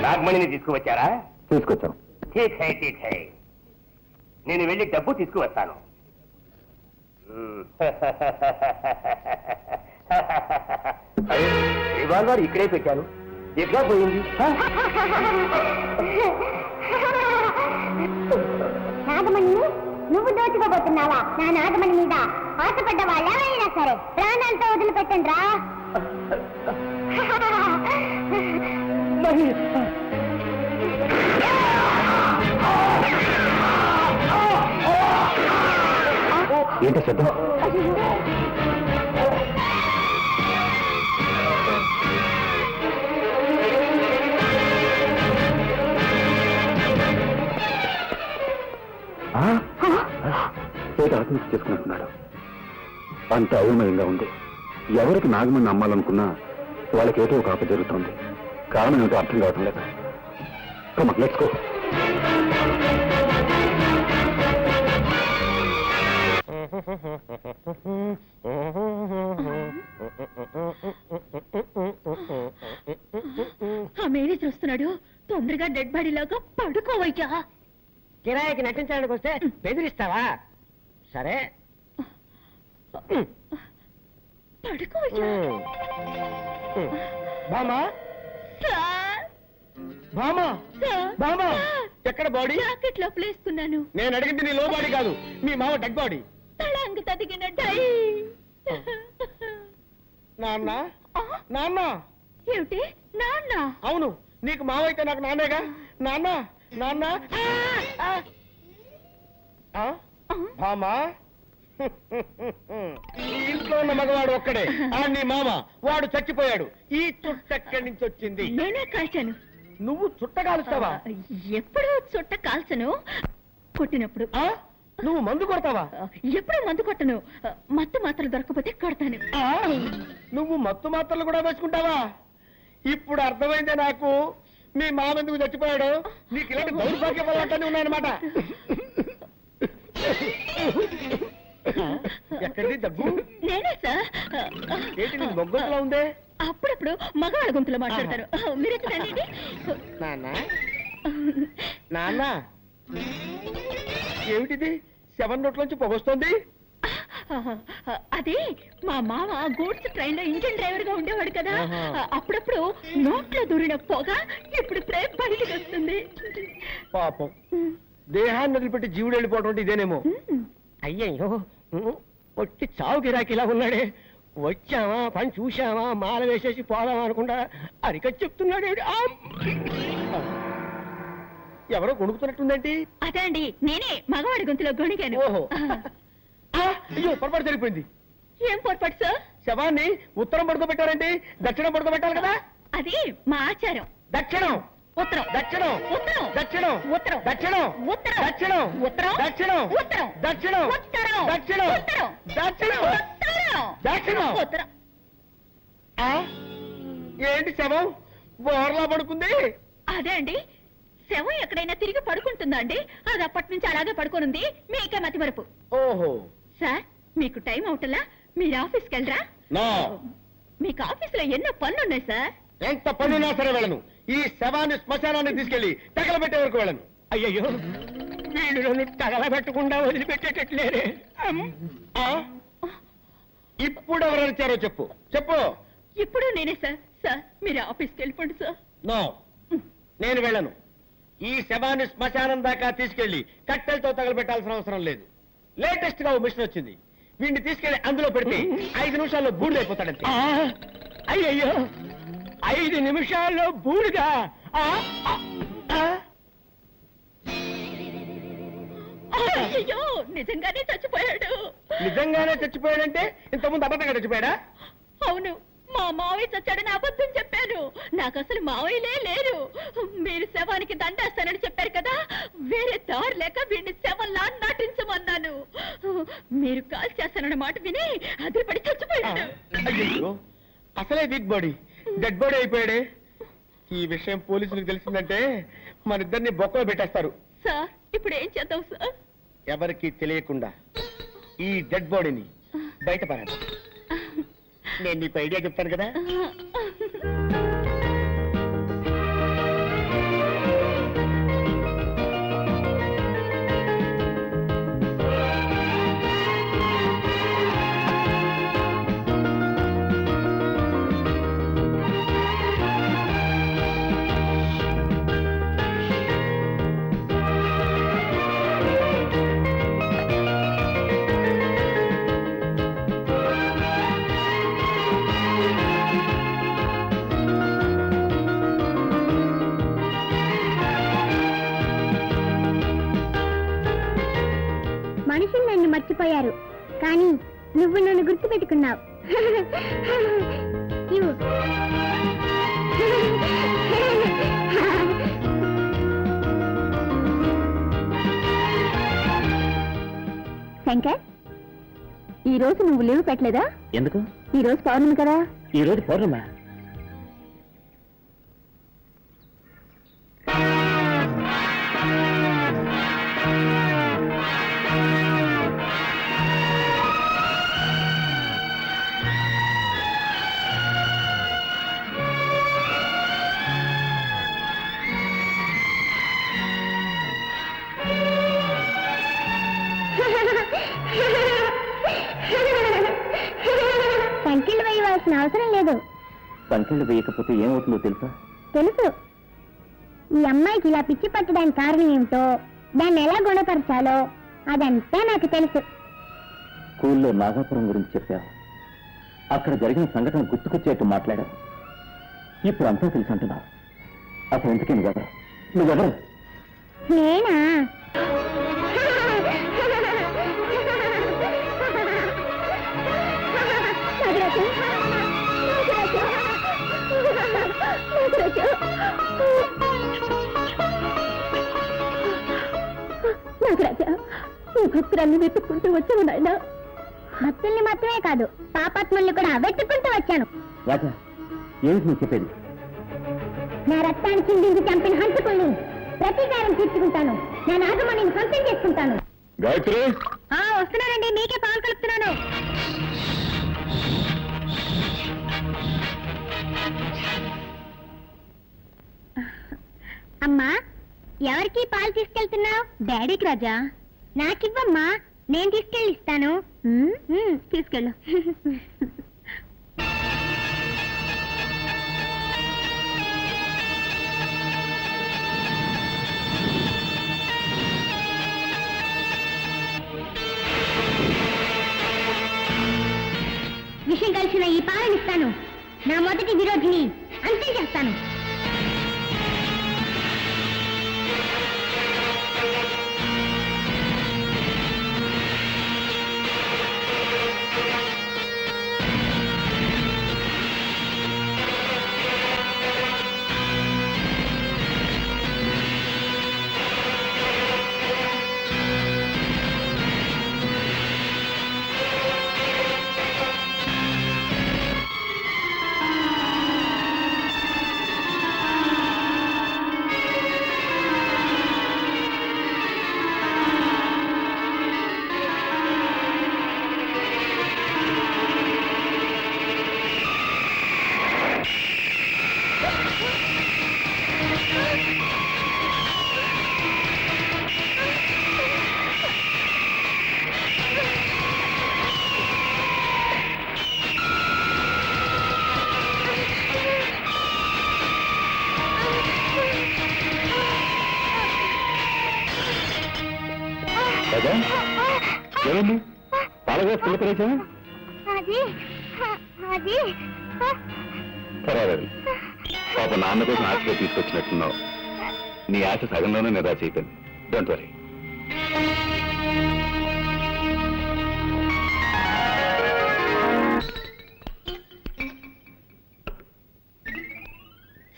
నాగమణిని తీసుకువచ్చారా? తీసుకొచ్చాం. ఠీక్ హై, ఠీక్ హై. నేను వెళ్ళి డబ్బు తీసుకువస్తాను. రివాల్వర్ ఇక్కడే పెట్టాను, ఎట్లా పోయింది? నాగమణి, నువ్వు దోచుకోబోతున్నావా? నా నాగమణి మీద ఆశపడ్డ వాళ్ళ అయినా సరే ప్రాణాలతో వదిలిపెట్టండి రా. ఏంటి శబ్దం? ఏదో ఆత్మహత్య చేసుకున్నట్టున్నాడు. అంత అయోమయంగా ఉంది. ఎవరికి నాగమణి అమ్మాలనుకున్నా వాళ్ళకి ఏదో ఒక ఆపద జరుగుతుంది. కారణం ఏమిటో అర్థం కావటం లేదు. Let's go. ఆ మేనేజర్ వస్తున్నాడు, తొందరగా డెడ్ బాడీ లాగా పడుకోవయ్యా. కిరాయికి నటించడానికి వస్తే బెదిరిస్తావా? సరే పడుకోవయ్యా. బామా సార్, బామా సార్, బామా సార్, ఎక్కడ బాడీ? జాకెట్ లోపల వేసుకున్నాను. నేను అడిగింది నీ లో బాడీ కాదు, మీ మామ డెడ్ బాడీ. తళంగు తదిగిన డై. నాన్న నాన్న. ఏమిటి నాన్న? అవును, నీకు మావ అయితే నాకు నాన్నేగా. నాన్న నాన్న. బామా ఈ ఇంట్లో ఉన్న మగవాడు ఒక్కడే, ఆ నీ మామ. వాడు చచ్చిపోయాడు. ఈ చుట్ట ఎక్కడి నుంచి వచ్చింది? నేనే కాల్చాను. నువ్వు చుట్ట కాలుస్తావా? ఎప్పుడు చుట్ట కాల్చను, కొట్టినప్పుడు. ఆ? నువ్వు మందు కొడతావా? ఎప్పుడు మందు కొట్టను, మత్తు మాత్రలు దొరకపోతే కొడతాను. ఆ? నువ్వు మత్తు మాత్రలు కూడా వేసుకుంటావా? ఇప్పుడు అర్థమైందే నాకు మీ మామ ఎందుకు చచ్చిపోయాడు. నీకు ఇలాంటి దౌర్భాగ్య పదార్థాన్ని ఉన్నాయన్నమాట. ఎక్కడిది దగ్గు? నేనే సార్. ఏంటి నీ మొగ్గలా ఉందే? అప్పుడప్పుడు మగవాళ్ళ గొంతులో మాట్లాడతారు. మీరైతే రండి. నాన్న నాన్న, ఏమిటిది? 7 నోట్లోంచి పొగొస్తోంది. అది మా మామ గూడ్స్ ట్రైన్ లో ఇంజిన్ డ్రైవర్ గా ఉండేవాడు కదా. ఆహా. అప్పుడప్పుడు నోట్లో దూరిన పొగ ఇప్పుడు ప్రేమ బయటికి వస్తుంది. పాపం, దేహాన్ని వదిలిపెట్టి జీవుడు వెళ్ళిపోవడం అంటే ఇదేనేమో. అయ్యయ్యో, వచ్చి చావు గిరాకిలా ఉన్నాడే. వచ్చామా, పని చూశామా, మాల వేసేసి పోదామా అనుకుంటా అరికట్ చెప్తున్నాడు. ఎవరో కొనుక్కుతున్నట్టుందేంటి? అదే అండి, నేనే మగవాడి గొంతులో గొణిగాను. ఓహో. అయ్యో, పొరపాటు జరిగిపోయింది. ఏం పొరపాటు సార్? శవాన్ని ఉత్తరం పడుకోబెట్టారండి, దక్షిణం పడుకోబెట్టాలి కదా. అది మా ఆచారం. దక్షిణం ఉత్తరం, దక్షిణం ఉత్తరం, దక్షిణం ఉత్తరం, దక్షిణం ఉత్తరం, దక్షిణం ఉత్తరం, దక్షిణం ఉత్తరం, దక్షిణం ఉత్తరం, దక్షిణం ఉత్తరం, దక్షిణం ఉత్తరం, దక్షిణం. ఉత్తరం. ఆ? ఏంటి శవం బోర్లా పడుకుంది? అదే అండి, శవం ఎక్కడైనా తిరిగి పడుకుంటుందా అండి? అది అప్పటి నుంచి అలాగే పడుకోనుంది. మీకే మతి మరుపు. ఓహో. సార్, మీకు టైం అవుటలా? మీరు ఆఫీస్కి వెళ్ళరా? నా మీకు ఆఫీసులో ఎన్నో పనులున్నాయి సార్. ఎంత పనున్నా సరే వెళ్ళను. ఈ శవాన్ని శ్మశానాన్ని తీసుకెళ్లి తగలబెట్టే వరకు వెళ్ళను. అయ్యయ్యో, వీళ్ళు తగలబెట్టకుండా వదిలిపెట్టేటట్లేరే. ఆ? ఇప్పుడు ఎవరనిచ్చారో చెప్పు చెప్పు. ఇప్పుడు నేనే సార్. సార్, మీరు ఆఫీస్కి వెళ్ళిపోండి సార్. నో, నేను వెళ్ళను. ఈ శవాన్ని శ్మశానం దాకా తీసుకెళ్లి కట్టెలతో తగలబెట్టాల్సిన అవసరం లేదు. లేటెస్ట్ గా ఓ మిషన్ వచ్చింది. వీడిని తీసుకెళ్లి అందులో పెడితే 5 నిమిషాల్లో బూడిదైపోతాడంతే. అయ్యయ్యో, 5 నిమిషాల్లో బూడిదా? అయ్యో, నిజంగానే చచ్చిపోయాడు. నిజంగానే చచ్చిపోయాడంటే ఇంతకుముందు అబద్ధంగా చచ్చిపోయాడా? అవును, మా మావయ్య చచ్చాడని అబద్ధం చెప్పాను. నాకు అసలు మావయ్యలే లేరు. మీరు శవానికి దండేస్తానని చెప్పారు కదా, వేరే దారి లేక వీడిని శవంలా నటించమన్నాను. మీరు కాల్ చేస్తానన్న మాట విని అదిరిపడి చచ్చిపోయాడు. అయ్యో, అసలే వీక్ బాడీ డెడ్ బాడీ అయిపోయాడే. ఈ విషయం పోలీసులకు తెలిసిందంటే మన ఇద్దరిని బొక్కలో పెట్టేస్తారు. సార్, ఇప్పుడు ఏం చేద్దాం సార్? ఎవరికి తెలియకుండా ఈ డెడ్ బాడీని బయటపడాలి. నేను నీకు ఐడియా చెప్తాను కదా. మనుషులు నన్ను మర్చిపోయారు, కానీ నువ్వు నన్ను గుర్తు పెట్టుకున్నావు. శంకర్, ఈ రోజు నువ్వు లీవ్ పెట్టలేదా? ఎందుకు? ఈ రోజు పౌర్ణమి కదా. ఈ రోజు పౌర్ణమా? వేయాల్సిన అవసరం లేదు. సంఖ్యలు వేయకపోతే ఏమవుతుందో తెలుసా? తెలుసు. ఈ అమ్మాయికి ఇలా పిచ్చి పట్టడానికి కారణం ఏమిటో, దాన్ని ఎలా గుణపరచాలో అదంతా నాకు తెలుసు. స్కూల్లో నాగాపురం గురించి చెప్పావు. అక్కడ జరిగిన సంఘటన గుర్తుకొచ్చేట్టు మాట్లాడావు. ఇప్పుడు అంతా తెలుసు అంటున్నావు. అసలు ఎందుకే నువ్వెవరు? నేనా? నాగరాజా, నీ భక్తురాన్ని వెతుక్కుంటూ వచ్చాను నాయన. భక్తుల్ని మాత్రమే కాదు, పాపాత్ముల్ని కూడా వెతుక్కుంటూ వచ్చాను. రాజా, ఏమిటి నువ్వు చెప్పేది? నా రక్తాన్ని చిందించి చంపిన హంతకుల్ని ప్రతీకారం తీర్చుకుంటాను. నా నాగమణిని సొంతం చేసుకుంటాను. గాయత్రి, వస్తున్నానండి, మీకే పాలు కలుపుతున్నాను. అమ్మా, ఎవరికి పాలు తీసుకెళ్తున్నావు? డాడీకి రాజా. నాకివ్వమ్మా, నేను తీసుకెళ్ళి ఇస్తాను. తీసుకెళ్ళు. విషయం కలిసిన ఈ పాలనిస్తాను. నా మొదటి విరోధిని అంతే చేస్తాను. ఏమైంది? పాలగా పిల్లకరేసా? పర్వాలేదు. పాప నాన్న కోసం ఆశగా తీసుకొచ్చినట్టున్నావు. నీ ఆశ సగంలోనే నిరాశ అయిపోయింది. Don't worry.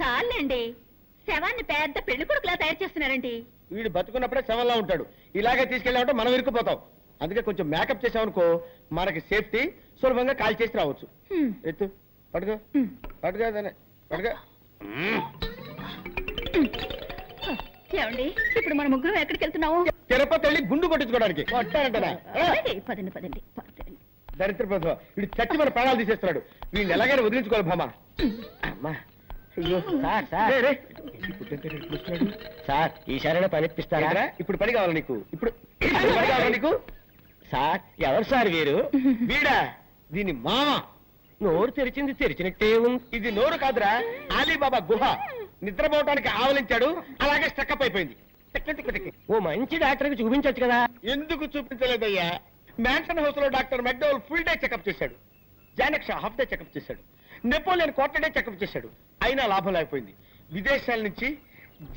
చాలండి, శవాన్ని పెద్ద పెళ్లి కొడుకులా తయారు చేస్తున్నారండి. వీడు బతుకున్నప్పుడే శవంలా ఉంటాడు. ఇలాగే తీసుకెళ్ళామంటే మనం ఇరుక్కుపోతాం. అందుకే కొంచెం మేకప్ చేసామనుకో, మనకి సేఫ్టీ, సులభంగా కాల్ చేసి రావచ్చు. ఎత్తు, పడుకో పడుకో దాన్ని పడుకో. ఏమండి, ఇప్పుడు మన ముగ్గురు ఎక్కడికి వెళ్తున్నాము? తిరుపతి వెళ్ళి గుండు కొట్టించుకోవడానికి. కొట్టానంటనా? పదండి పదండి. దరిద్ర ప్రభుత్వ వీడు చచ్చి మన ప్రాణాలు తీసేస్తున్నాడు. వీడిని ఎలాగైనా వదిలించుకోవాలి భామా. అమ్మా, అయ్యో సార్, ఈసారైనా పని ఇప్పిస్తారా? ఇప్పుడు పని కావాలి నీకు. ఇప్పుడు పని కావాలి నీకు. సార్, ఎవరు సార్ వీరు? వీడా? దీని మామ. నోరు తెరిచింది తెరిచినట్టే ఉంది. ఇది నోరు కాదురా, అలీబాబా గుహ. నిద్రపోవటానికి ఆవలించాడు, అలాగే స్టక్అప్ అయిపోయింది. ఓ మంచి డాక్టర్కి చూపించొచ్చు కదా. ఎందుకు చూపించలేదయ్యా? మ్యాన్షన్ హౌస్ లో doctor McDowell full day checkup చేశాడు. జానక్ షా హాఫ్ డే చెకప్ చేశాడు. నెపోలియన్ క్వార్టర్ డే చెకప్ చేశాడు. అయినా లాభం లేకపోయింది. విదేశాల నుంచి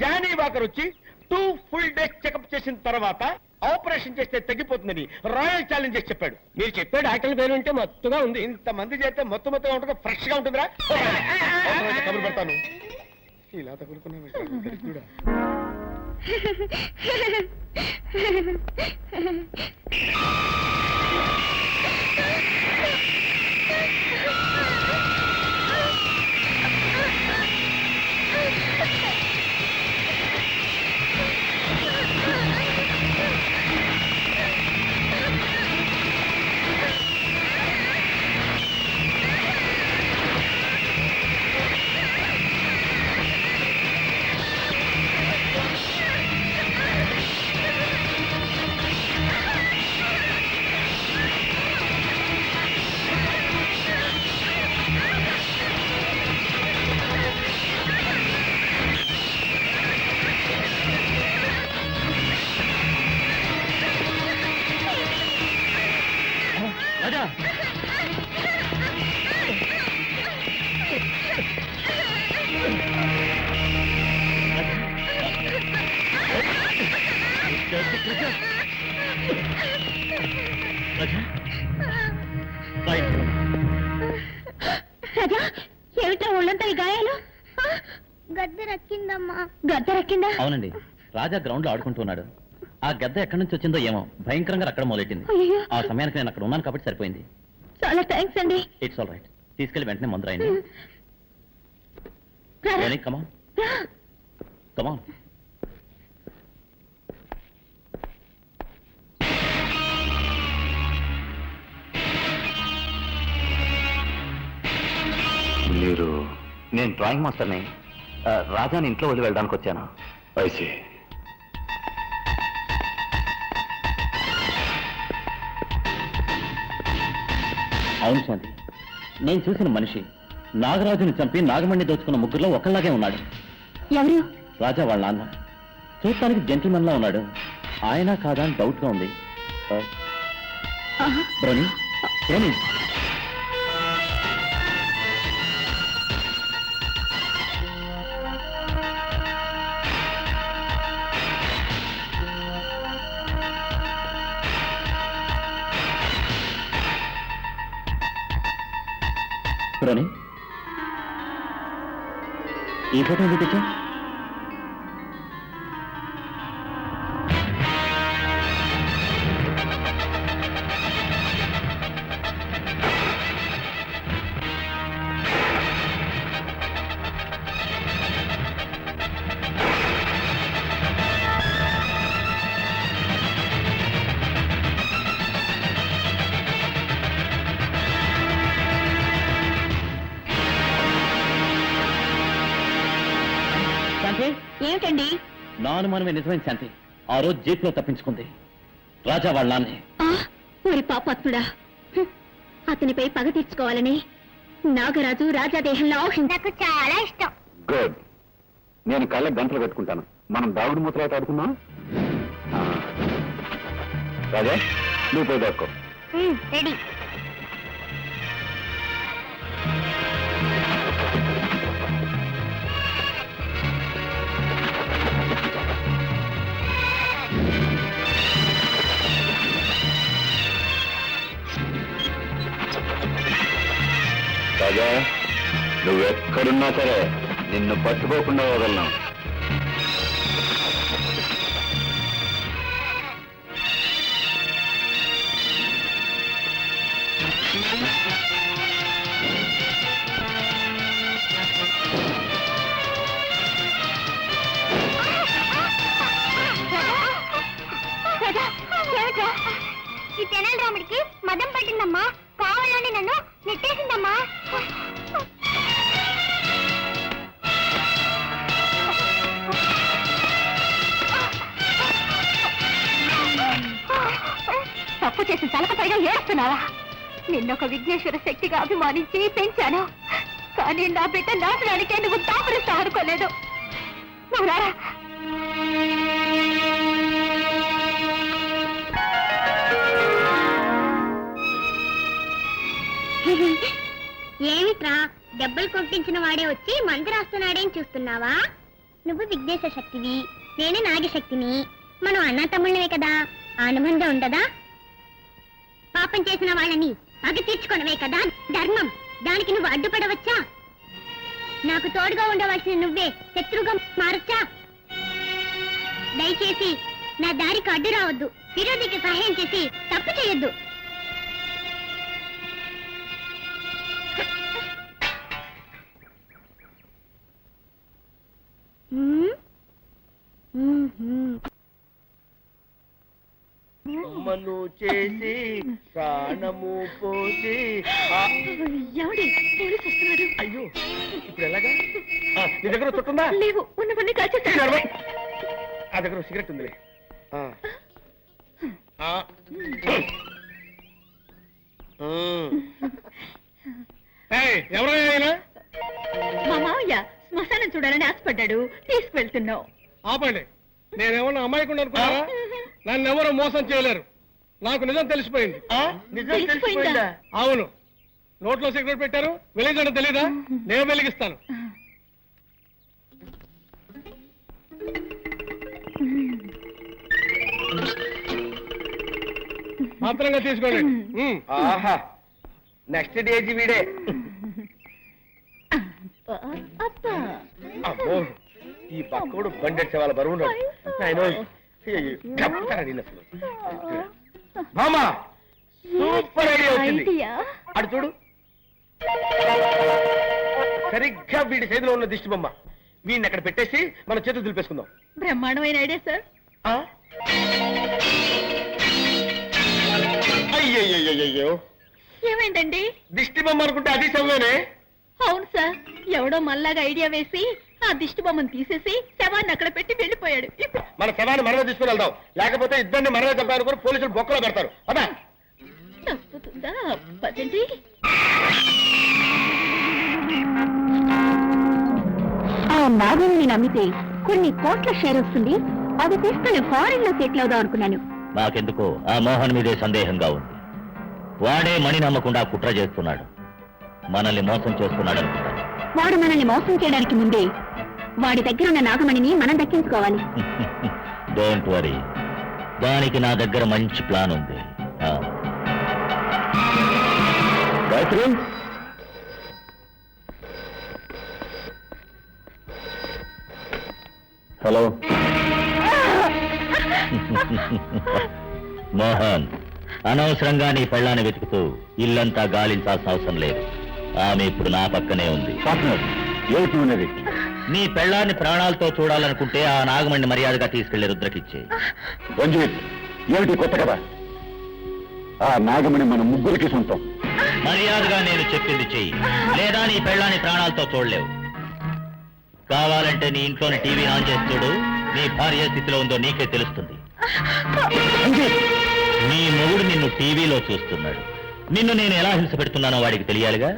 జానీ వాకర్ వచ్చి 2 ఫుల్ డేస్ చెకప్ చేసిన తర్వాత ఆపరేషన్ చేస్తే తగ్గిపోతుందని రాయల్ ఛాలెంజ్ చేసి చెప్పాడు. మీరు చెప్పే డాక్టర్ పేరు అంటే మత్తుగా ఉంది. ఇంతమంది చేస్తే మొత్తుగా ఉంటుంది, ఫ్రెష్ గా ఉంటుందిరా. కబురు పెడతాను. ఇలా తగులుకున్నా రాజా ఏమిటా ఒళ్ళంతా ఈ గాయాలు? గద్దె రక్కిందమ్మా. గద్దె రక్కిందా? అవునండి, రాజా గ్రౌండ్ లో ఆడుకుంటున్నాడు. ఆ గద్ద ఎక్కడి నుంచి వచ్చిందో ఏమో భయంకరంగా అక్కడ మొదలెట్టింది. అయ్యో. ఆ సమయానికి నేను అక్కడ ఉన్నాను కాబట్టి సరిపోయింది. చాలా థ్యాంక్స్ అండి. It's all right. తీసుకెళ్లి వెంటనే మందు రాయండి. కమాన్ కమాన్. మీరు? నేను డ్రాయింగ్ మాస్టర్ని. రాజాని ఇంట్లో వదిలి వెళ్ళడానికి వచ్చాను. ఐసి. అవును శాంతి, నేను చూసిన మనిషి నాగరాజుని చంపి నాగమణి దోచుకున్న ముగ్గురులో ఒకళ్ళలాగే ఉన్నాడు. ఎవరు? రాజా వాళ్ళ నాన్న. చూడటానికి జెంటిల్మెన్ లా ఉన్నాడు. ఆయన కాదా అని డౌట్ గా ఉంది. బ్రోని బ్రోని బ్రోని ఈ ఫోటో చూపించా. ఏమిటండి? నా అనుమానమే నిజమైన శాంతి. ఆ రోజు జీప్లో తప్పించుకుంది రాజా వాళ్ళ నాన్నే. ఊరి పాపాత్ముడా, అతనిపై పగ తీర్చుకోవాలని నాగరాజు రాజా దేహంలో నాకు చాలా ఇష్టం. గుడ్. నేను కళ్ళకి గంటలు కట్టుకుంటాను. మనం దాగుడు మూతలాట ఆడుకుందాం. రాజా, నువ్వు పోయి దాక్కో. రెడీ. రాజా, నువ్వెక్కడున్నా సరే నిన్ను పట్టుకోకుండా వదలను. ఈ తెనాలి రాముడికి మదం పట్టిందమ్మా. కావాలని నన్ను నెట్టేసిందమ్మా. తప్పు చేసి తలకపైగా ఏడుస్తున్నావా? నిన్నొక విఘ్నేశ్వర శక్తిగా అభిమానించి పెంచాను. కానీ నా బిడ్డ నాశనానికే నువ్వు దాపరిస్తా అనుకోలేదు. నువ్వు రారా. ఏమిట్రా, దెబ్బలు కొట్టించిన వాడే వచ్చి మందు రాస్తున్నాడేం చూస్తున్నావా? నువ్వు విఘ్నేశ్వర శక్తివి, నేను నాగశక్తిని. మనం అన్నా తమ్ముళ్ళవే కదా, అనుబంధం ఉండదా? పాపం చేసిన వాళ్ళని పగ తీర్చుకోవడమే కదా ధర్మం. దానికి నువ్వు అడ్డుపడవచ్చా? నాకు తోడుగా ఉండవలసిన నువ్వే శత్రువుగా మారచ్చా? దయచేసి నా దారికి అడ్డు రావద్దు. విరోధికి సహాయం చేసి తప్పు చేయొద్దు. అమ్మను చేసి ప్రాణము పోసి ఎవడి పోలీసు వస్తున్నాడు. అయ్యో, ఇప్పుడు ఎలాగా? నీ దగ్గర చుట్టుందా? లేవు, ఉన్నవన్నీ కాల్చేస్తాను. ఆ దగ్గర సిగరెట్ ఉందిలే. ఎవరైనా మా మావయ్య శ్మశానం చూడాలని ఆశపడ్డాడు, తీసుకువెళ్తున్నావు. ఆపండి. నేనేమన్నా అమ్మాయికుండా అనుకున్నారా? నన్ను ఎవరు మోసం చేయలేరు. నాకు నిజం తెలిసిపోయింది. తెలిసిపోయిందా? అవును. నోట్లో సిగరెట్ పెట్టారు, వెలిగించడం తెలీదా? నేను వెలిగిస్తాను. మాత్రంగా తీసుకోండి. ఆహా నెక్స్ట్ డేజీ వీడే. అమ్మో ఈ పక్కడు బండెట్ వాళ్ళ బరువు మామా సూపర్ ఐడియా వచ్చింది. అటు చూడు సరిగ్గా వీడి చేతిలో ఉన్న దిష్టి బొమ్మ. వీడిని అక్కడ పెట్టేసి మన చేతులు దులిపేసుకుందాం. బ్రహ్మాండమైన ఐడియా సార్. అయ్యయ్యో ఏమైందండి? దిష్టి బొమ్మ అనుకుంటే అది సవ్వేనే. అవును సార్, ఎవడో మళ్ళాగా ఐడియా వేసి ఆ దిష్టి బొమ్మను తీసేసి శవాన్ని అక్కడ పెట్టి వెళ్ళిపోయాడు. మన శవాన్ని మనమే తీసుకుని వెళ్దాం, లేకపోతే ఇద్దరిని మనమే చంపాలనుకుని పోలీసులు బొక్కలో పెడతారు. అదా తప్పుతుందా? పదండి. ఆ నాగల్ని నమ్మితే కొన్ని కోట్ల షేర్ వస్తుంది. అది తీసుకుని ఫారిన్ లో సెటిల్ అవుదాం అనుకున్నాను. నాకెందుకో ఆ మోహన్ మీదే సందేహంగా ఉంది. వాడే మణి నమ్మకుండా కుట్ర చేస్తున్నాడు, మనల్ని మోసం చేస్తున్నాడు అనుకుంటాను. వాడు మనల్ని మోసం చేయడానికి ముందే వాడి దగ్గర ఉన్న నాగమణిని మనం దక్కించుకోవాలి. డోంట్ వరీ, దానికి నా దగ్గర మంచి ప్లాన్ ఉంది. గాయత్రి, హలో. మోహన్, అనవసరంగా నీ పెళ్ళాన్ని వెతుకుతూ ఇల్లంతా గాలించాల్సిన అవసరం లేదు. ఆమె ఇప్పుడు నా పక్కనే ఉంది. ఏమిటి? నీ పెళ్ళాన్ని ప్రాణాలతో చూడాలనుకుంటే ఆ నాగమణ్ణి మర్యాదగా తీసుకెళ్లి రుద్రకిచ్చే. రంజిత్, ఏమిటి కొత్త కదా? ఆ నాగమణి మన ముగ్గురికి సొంతం. మర్యాదగా నేను చెప్పింది చెయ్యి, లేదా నీ పెళ్ళాన్ని ప్రాణాలతో చూడలేవు. కావాలంటే నీ ఇంట్లోని టీవీ ఆన్ చేసి చూడు, నీ భార్య స్థితిలో ఉందో నీకే తెలుస్తుంది. నీ మొగుడు నిన్ను టీవీలో చూస్తున్నాడు. నిన్ను నేను ఎలా హింస పెడుతున్నానో వాడికి తెలియాలిగా.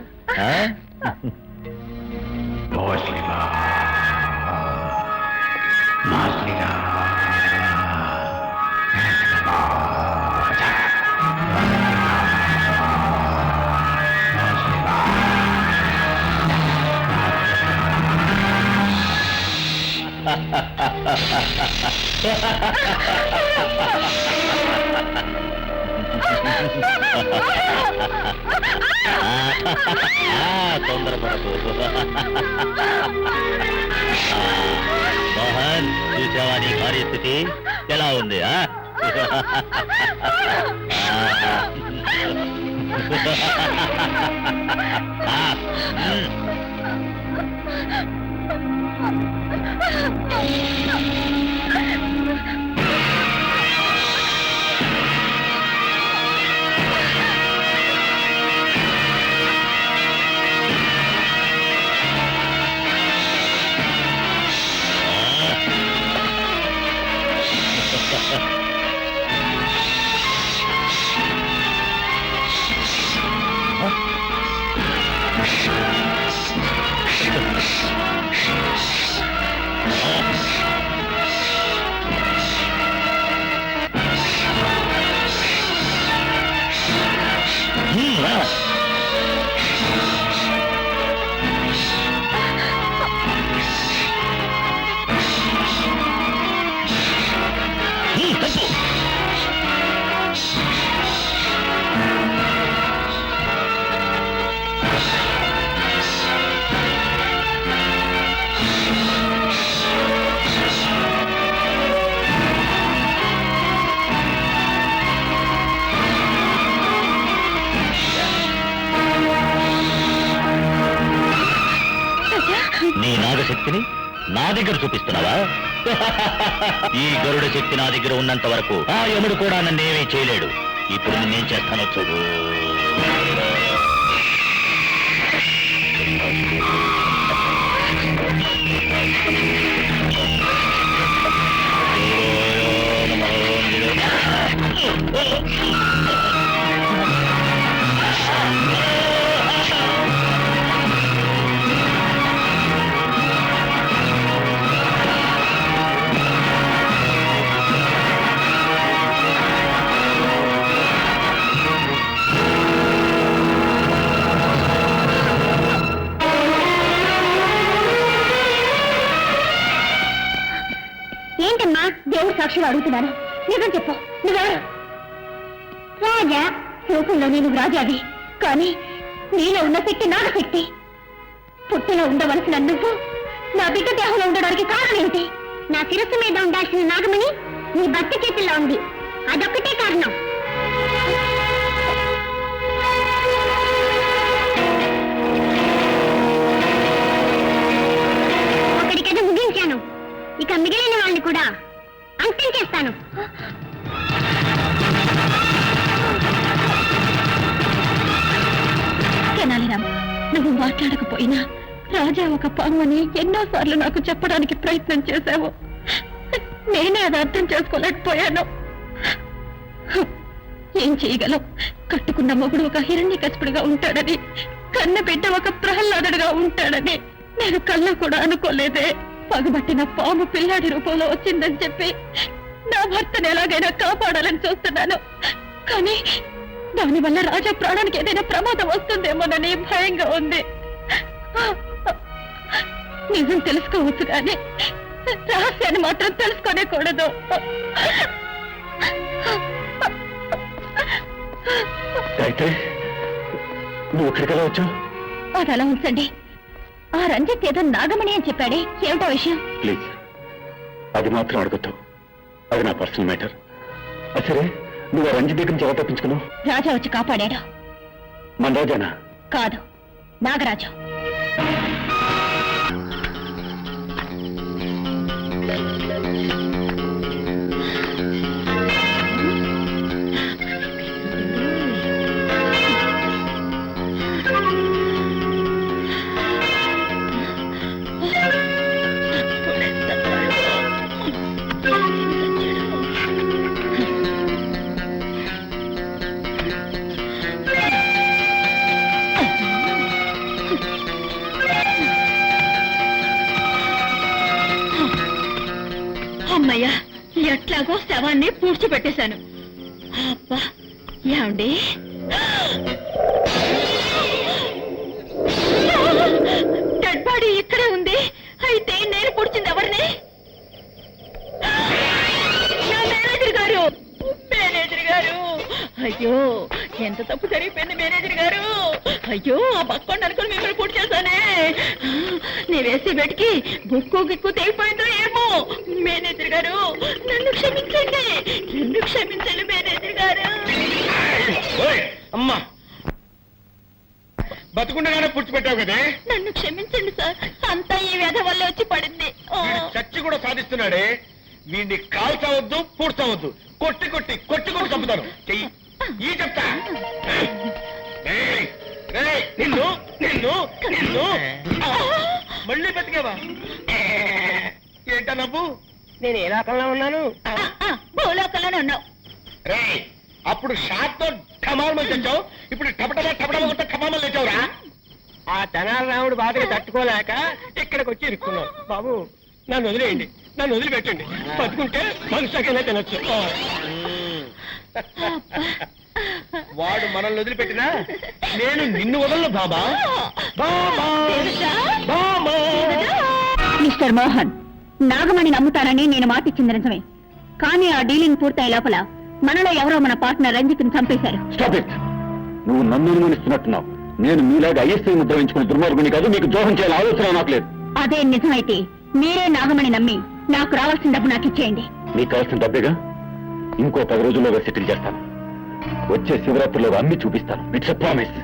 తొందరపడకు. మోహన్, చూసావా నీ భార్య స్థితి ఎలా ఉంది? నీ నాగశక్తిని నా దగ్గర చూపిస్తున్నావా? ఈ గరుడ శక్తి నా దగ్గర ఉన్నంత వరకు ఆ యముడు కూడా నన్నేమీ చేయలేడు. ఇప్పుడు నేనేం చేస్తానో చూడు. ఏంటమ్మా దేవుడు సాక్షులు అడుగుతున్నాను, నిజం చెప్పు, నువ్వెవరు? రాజా, రూపంలో నేను రాజావి, కానీ నీలో ఉన్న శక్తి నాగశక్తి. పుట్టిలో ఉండవలసిన నువ్వు నా బిడ్డ దేహంలో ఉండడానికి కారణం ఏంటి? నా శిరస్సు మీద ఉండాల్సిన నాగమణి నీ భర్త చేతుల్లో ఉంది, అదొక్కటే కారణం. ఒకరికైనా ముగించాను, ఇక మిగిలిన వాళ్ళని కూడా అంతం చేస్తాను. తెనాలిరామ్, నువ్వు మాట్లాడకపోయినా రాజా ఒక పాము అని ఎన్నోసార్లు నాకు చెప్పడానికి ప్రయత్నం చేశావు. నేనే అది అర్థం చేసుకోలేకపోయాను. ఏం చేయగలం? కట్టుకున్న మొగుడు ఒక హిరణ్యకశిపుడుగా ఉంటాడని, కన్న బిడ్డ ఒక ప్రహ్లాదుడుగా ఉంటాడని నేను కళ్ళ కూడా అనుకోలేదే. పగబట్టిన పాము పిల్లాడి రూపంలో వచ్చిందని చెప్పి నా భర్తను ఎలాగైనా కాపాడాలని చూస్తున్నాను. కానీ దానివల్ల రాజా ప్రాణానికి ఏదైనా ప్రమాదం వస్తుందేమోనని భయంగా ఉంది. నిజం తెలుసుకోవచ్చు కానీ రహస్యాన్ని మాత్రం తెలుసుకోనేకూడదు. అయితే నువ్వు ఇక్కడికి వచ్చావు? అది అలా ఉంచండి. ఆ రంజిత్ ఏదో నాగమణి అని చెప్పాడే, ఏమిటో విషయం? ప్లీజ్ అది మాత్రం అడగొద్దు, అది నా పర్సనల్ మ్యాటర్. సరే, నువ్వు ఆ రంజిత్ దగ్గర నుంచి ఎలా తప్పించుకున్నావు? రాజా వచ్చి కాపాడాడు. మన రాజానా? కాదు, నాగరాజు. అమ్మయ్యా, ఎట్లాగో శవాన్ని పూడ్చిపెట్టేశాను. అబ్బా, ఏమండి డెడ్ బాడీ ఇక్కడే ఉంది. అయితే నేను పూడ్చింది ఎవరిని? నా మేనేజర్ గారు. మేనేజర్ గారు, అయ్యో ఎంత తప్పు జరిగిపోయింది మేనేజర్ గారు. అయ్యో, ఆ పక్కండి అనుకుని మిమ్మల్ని పూర్తి చేశానే. నీ వేసి బెట్కి బుక్కు గిక్కు తెగిపోయిందో ఏమో. మేనేజర్ గారు, నన్ను క్షమించండి, నన్ను క్షమించండి మేనేజర్ గారు. అమ్మా, బతుకుండగానే పుచ్చిపెట్టావు కదే. నన్ను క్షమించండి సార్, అంతా ఈ వ్యధ వల్ల వచ్చి పడింది. చచ్చి కూడా సాధిస్తున్నాడే. వీడిని కాల్చవద్దు, పూడ్చవద్దు, కొట్టి కొట్టి కొట్టి కొట్టి చంపుతాను. చెయ్యి ఈ చెప్తా. నిన్ను నిన్ను నిన్ను మళ్ళీ బతికేవా? ఏంటా నవ్వు? నేను ఏ లోకంలో ఉన్నాను? భూలోకంలోనే ఉన్నావు. రే, అప్పుడు షాట్ తో ఠమాల్మని తెచ్చావు, ఇప్పుడు టపటమా టపటమా కొట్ట ఠమామని తెచ్చావురా. ఆ తెనాలి రాముడు బాధగా తట్టుకోలేక ఇక్కడికి వచ్చి ఇరుక్కున్నావు. బాబు, నన్ను వదిలేయండి, నన్ను వదిలిపెట్టండి. బతుకుంటే మనుషులకైనా తినొచ్చు. వాడు మనల్ని వదిలిపెట్టినా నేను నిన్ను వదలను బాబా. మిస్టర్ మోహన్, నాగమణి నమ్ముతానని నేను మాటిచ్చింది నిజమే, కానీ ఆ డీలింగ్ పూర్తయ్యే లోపల మనలో ఎవరో మన పార్ట్నర్ రంజిత్ని చంపేశారు. Stop it. నువ్వు నన్ను అనుమానిస్తున్నట్టున్నావు. నేను మీలాగా ఐఎస్ఐ ముద్ర వేయించుకుని దుర్మార్గుని కాదు. మీకు ద్రోహం చేయాలని ఆలోచన నాకు లేదు. అదే నిజమైతే మీరే నాగమణి నమ్మి నాకు రావాల్సిన డబ్బు నాకు ఇచ్చేయండి. నీకు కావాల్సిన డబ్బేగా, ఇంకో 10 రోజుల్లోగా సెటిల్ చేస్తాను. వచ్చే శివరాత్రిలో అన్ని చూపిస్తాను. It's a promise.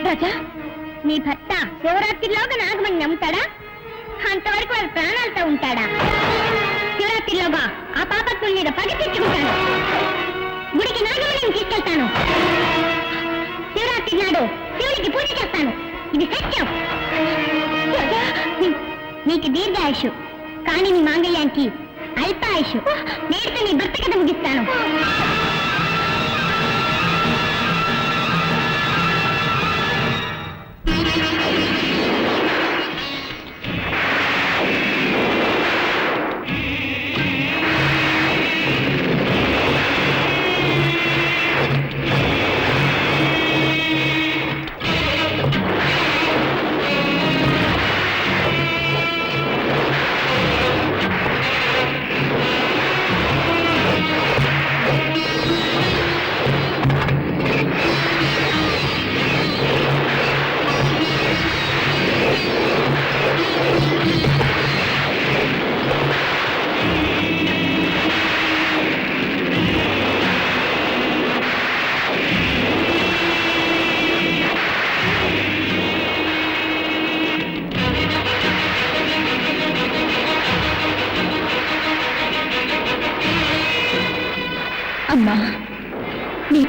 రాజా, మీ భర్త శివరాత్రిలోగా నాగమణి నమ్ముతాడా? అంతవరకు వారి ప్రాణాలతో ఉంటాడా? శివరాత్రిలోగా ఆ పాపత్తుల మీద పగ తెచ్చుకుంటాను. గుడికి నాగమణిని తీసుకెళ్తాను. శివరాత్రి నాడు శివుడికి పూజ చేస్తాను. ఇది సత్యం. రాజా, నీకు దీర్ఘాయుషు, కానీ నీ మాంగళ్యానికి అల్పాయుషు. నేటితో నీ భర్త కథ ముగిస్తాను.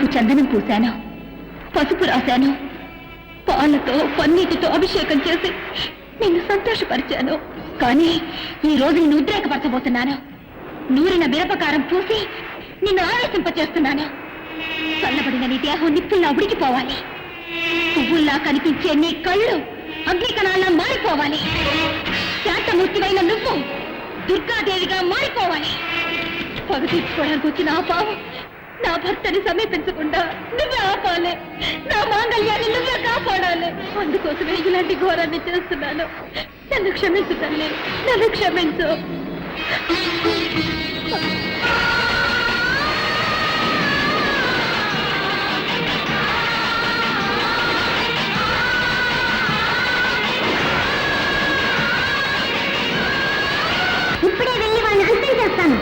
నీకు చందనం పూశాను, పసుపు రాశాను, పాలతో పన్నీటితో అభిషేకం చేసి నిన్ను సంతోషపరిచాను. కానీ ఈ రోజు నిన్ను ఉద్రేకపరచబోతున్నాను. నూరిన మిరపకారం పూసి నిన్ను ఆవేశింపచేస్తున్నాను. చల్లబడిన నీ దేహం నిప్పుల్లా ఉడికిపోవాలి. పువ్వుల్లా కనిపించే నీ కళ్ళు అగ్నికణాల్లా మారిపోవాలి. శాంతమూర్తివైన నువ్వు దుర్గాదేవిగా మారిపోవాలి. పగ తీర్చుకోవడానికి వచ్చిన ఆ పావు నా భర్తని సమీపించకుండా నువ్వే ఆపాలి. నా మాంగళ్యాన్ని నువ్వే కాపాడాలి. అందుకోసమే ఇలాంటి ఘోరాన్ని చేస్తున్నాను. నన్ను క్షమించు తల్లి, నన్ను క్షమించు. ఇప్పుడే వెళ్ళి వాళ్ళని అంతం చేస్తాను.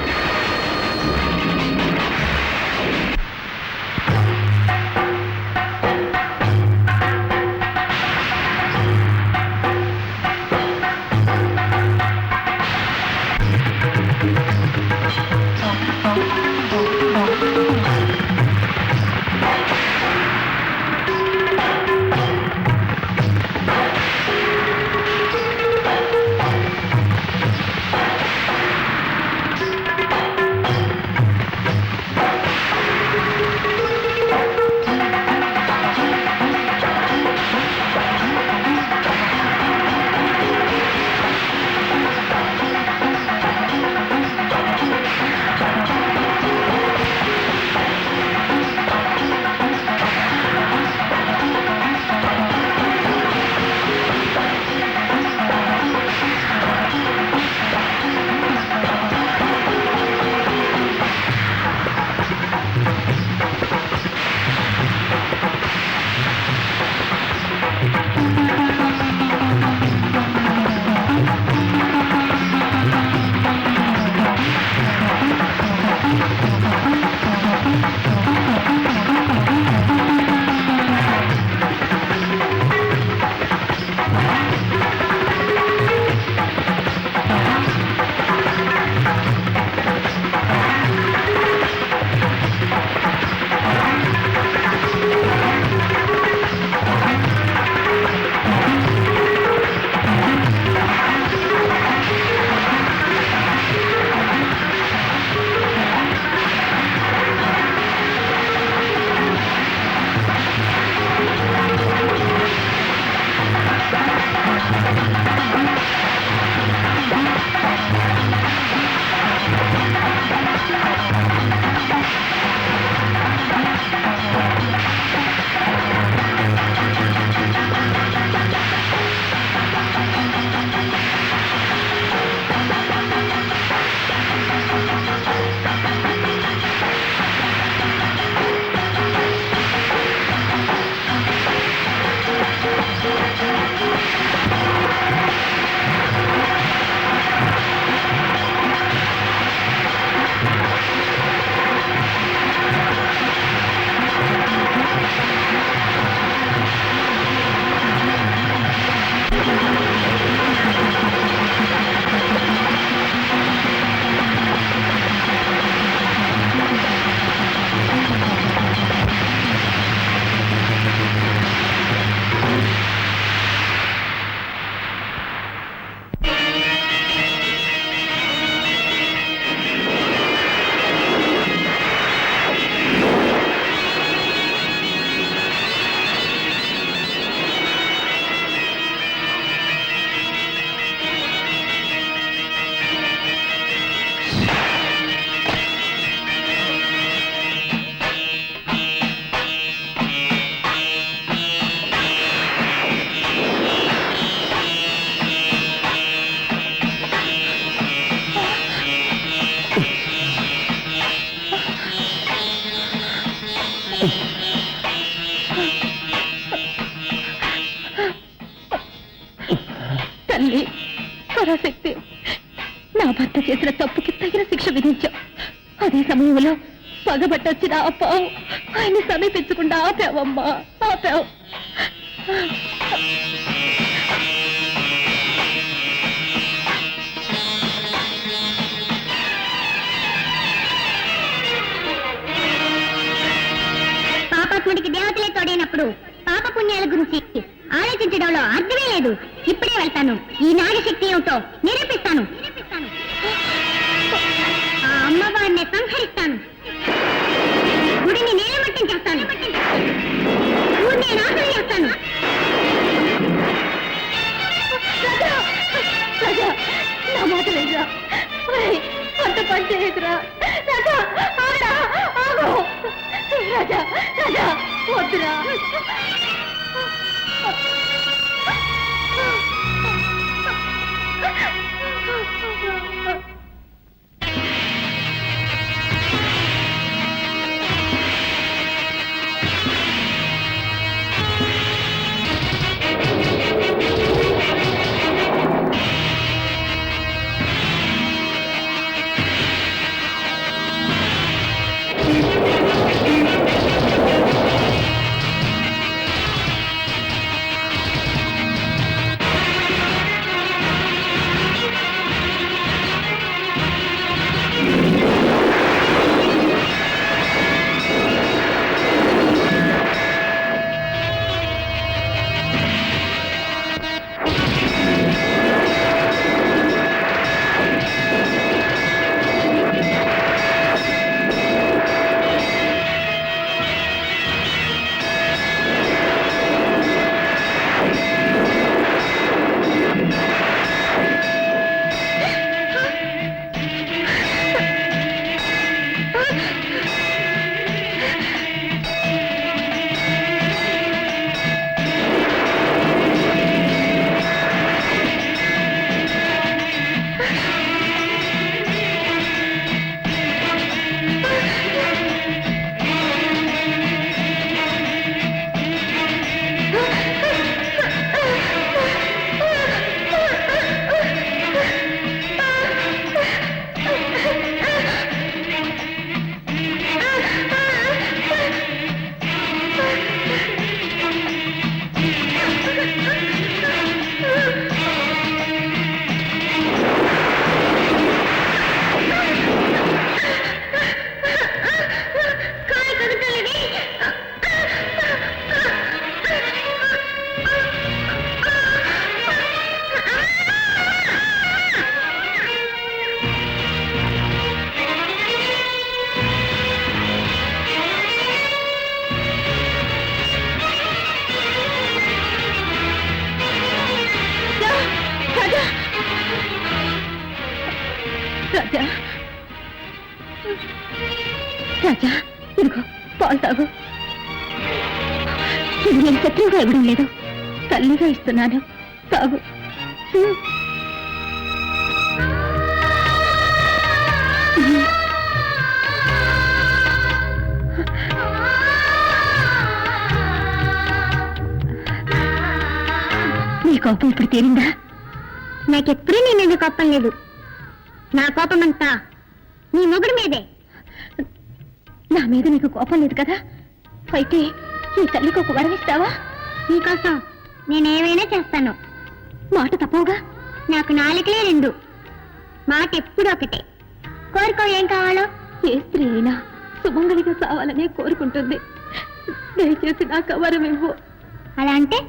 తల్లి పరాశక్తి, నా భర్త చేసిన తప్పుకి తగిన శిక్ష విధించావు. అదే సమయంలో పగబట్టొచ్చిన ఆ పావు ఆయన్ని సమీపించకుండా ఆపావమ్మా, ఆపావు. ఇప్పుడే వెళ్తాను. ఈ నాగశక్తి ఏమిటో నిరూపిస్తాను. ఆ అమ్మవారిని సంహరిస్తాను. గుడిని నేలమట్టం చేస్తాను. ఊరిని నాశనం చేస్తాను. నా మాట లేదురా, అంత పని చేయదురా రాజా. ఆగు రాజా, రాజా వద్దురా. రాజా, రాజా ఇదిగో పాలు తాగు. ఇది నేను శత్రువుగా ఇవ్వడం లేదు, తల్లిగా ఇస్తున్నాను. తాగు. నీ కోపం ఇప్పుడు తీరిందా? నాకెప్పుడూ నీ మీద కోపం లేదు. నా కోపం అంతా నీ మొగుడి మీదే. నా మీద నీకు కోపం లేదు కదా? అయితే ఈ తల్లికి ఒక వరం ఇస్తావా? నీకోసం నేనేమైనా చేస్తాను. మాట తప్పవుగా? నాకు నాలుకలే రెండు, మాట ఎప్పుడు ఒకటే. కోరుకో, ఏం కావాలో. ఏ స్త్రీ అయినా సుమంగళిగా చావాలనే కోరుకుంటుంది. దయచేసి నాకు వరం ఇవ్వు. అలా అంటే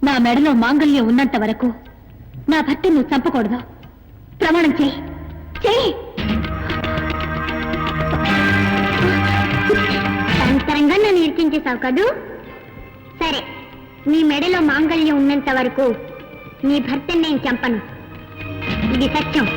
నా మెడలో మాంగళ్యం ఉన్నంత వరకు నా భర్త నువ్వు చంపకూడదు. ప్రమాణం చెయ్యి. చెయ్యి. అంతరంగా నన్ను ఇరికించేశావు కదూ? సరే, నీ మెడలో మాంగళ్యం ఉన్నంత వరకు నీ భర్తని నేను చంపను. ఇది సత్యం.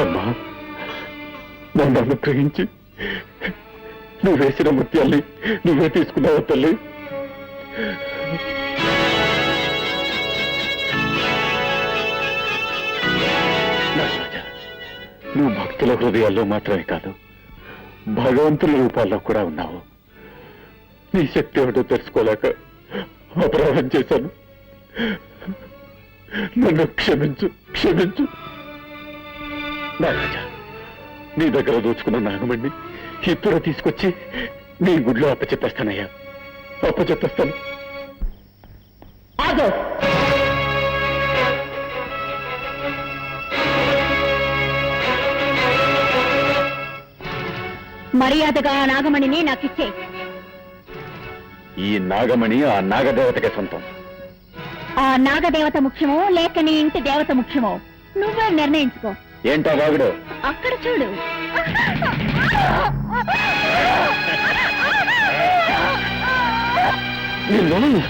అమ్మా, నన్ను అనుగ్రహించి నువ్వు వేసిన ముత్యాల్ని నువ్వే తీసుకున్నావు తల్లి. నువ్వు భక్తుల హృదయాల్లో మాత్రమే కాదు, భగవంతుల రూపాల్లో కూడా ఉన్నావు. నీ శక్తి ఏమిటో తెలుసుకోలేక అపరాధం చేశాను. నన్ను క్షమించు, క్షమించు. నారాజా, నీ దగ్గర దోచుకున్న నాగమణ్ణి ఇప్పుడు తీసుకొచ్చి నీ గుడిలో అప్పచెప్పేస్తానయ్యా, అప్పచెప్పేస్తాను. మర్యాదగా ఆ నాగమణిని నాకిచ్చే. ఈ నాగమణి ఆ నాగదేవతకే సొంతం. ఆ నాగదేవత ముఖ్యమో లేక నీ ఇంటి దేవత ముఖ్యమో నువ్వే నిర్ణయించుకో. ఏంటా వాగుడు? అక్కడ చూడు. నిన్ను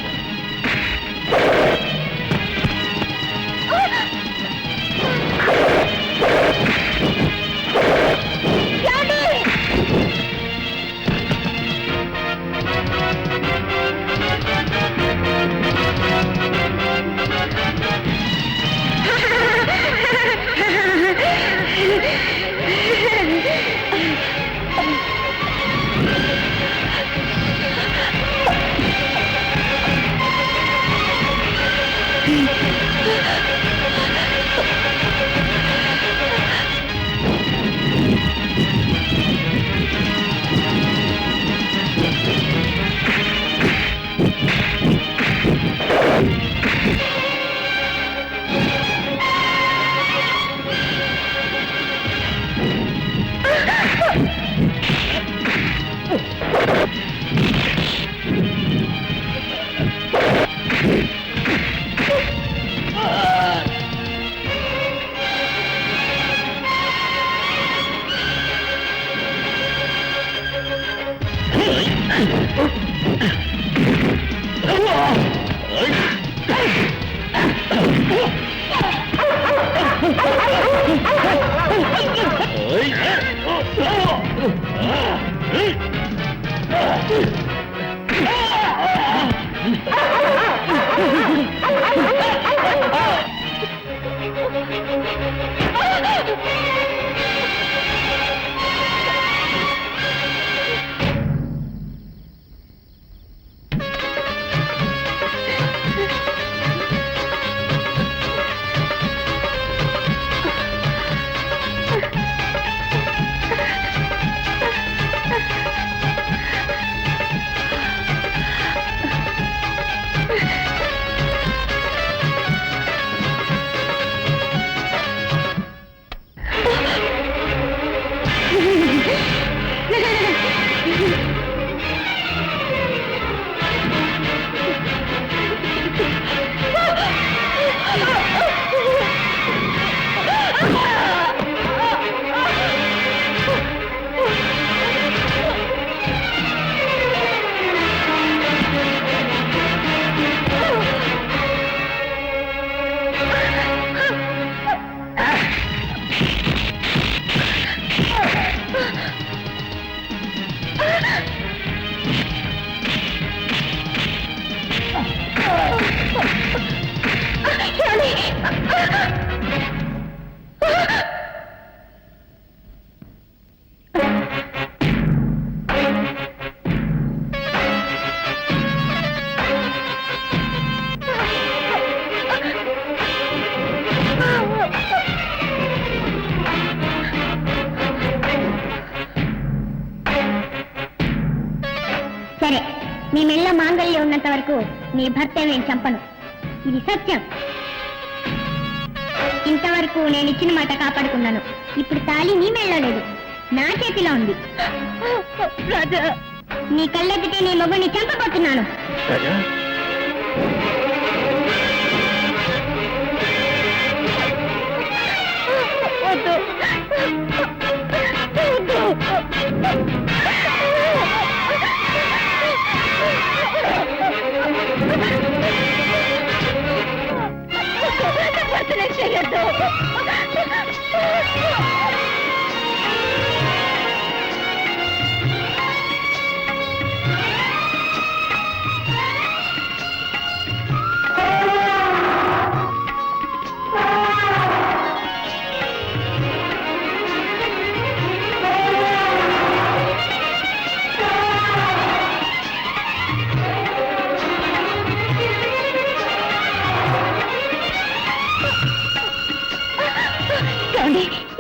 సరే, నీ మెళ్ళ మాంగళ్యం ఉన్నంత వరకు నీ భర్త నేను చంపను. ఇది సత్యం. ఇంతవరకు నేను ఇచ్చిన మాట కాపాడుకున్నాను. ఇప్పుడు తాళి నీ మెళ్ళ లేదు, నా చేతిలో ఉంది. నీ కళ్ళెత్తితే నీ మొగుడిని చంపబోతున్నాను.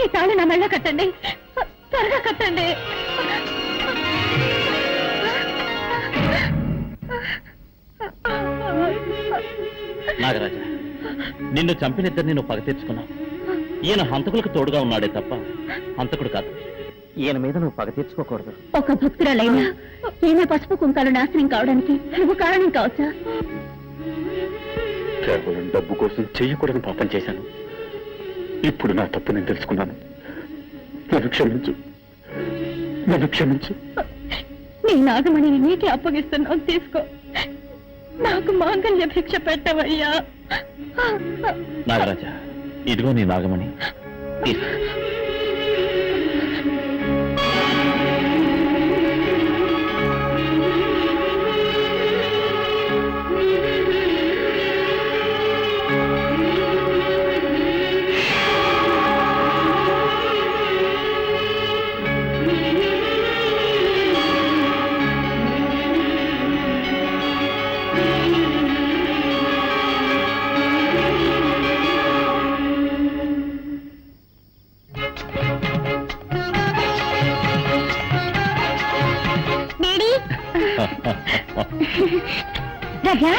ఈ తాళి నా మెళ్ళ కట్టండి, త్వరగా కట్టండి. నాగరాజ, నిన్ను చంపినిద్దరిని నువ్వు పగ తెచ్చుకున్నావు. ఈయన హంతకులకు తోడుగా ఉన్నాడే తప్ప హంతకుడు కాదు. ఈయన మీద నువ్వు పగ తీర్చుకోకూడదు. ఒక భక్తురాలైనా ఈయన పసుపు కుంకాలు నాశనం కావడానికి నువ్వు కారణం కావచ్చా? కేవలం డబ్బు కోసం చెయ్యకూడని పాపం చేశాను. ఇప్పుడు నా తప్పు నేను తెలుసుకున్నాను. నన్ను క్షమించు, నన్ను క్షమించు. నీ నాగమణిని నీకే అప్పగిస్తున్నావు, తీసుకో. నాకు మాంగళ్య భిక్ష పెట్టవయ్యా. నాగరాజా, ఇదిగో నీ నాగమణి. తీసుకో. రాజా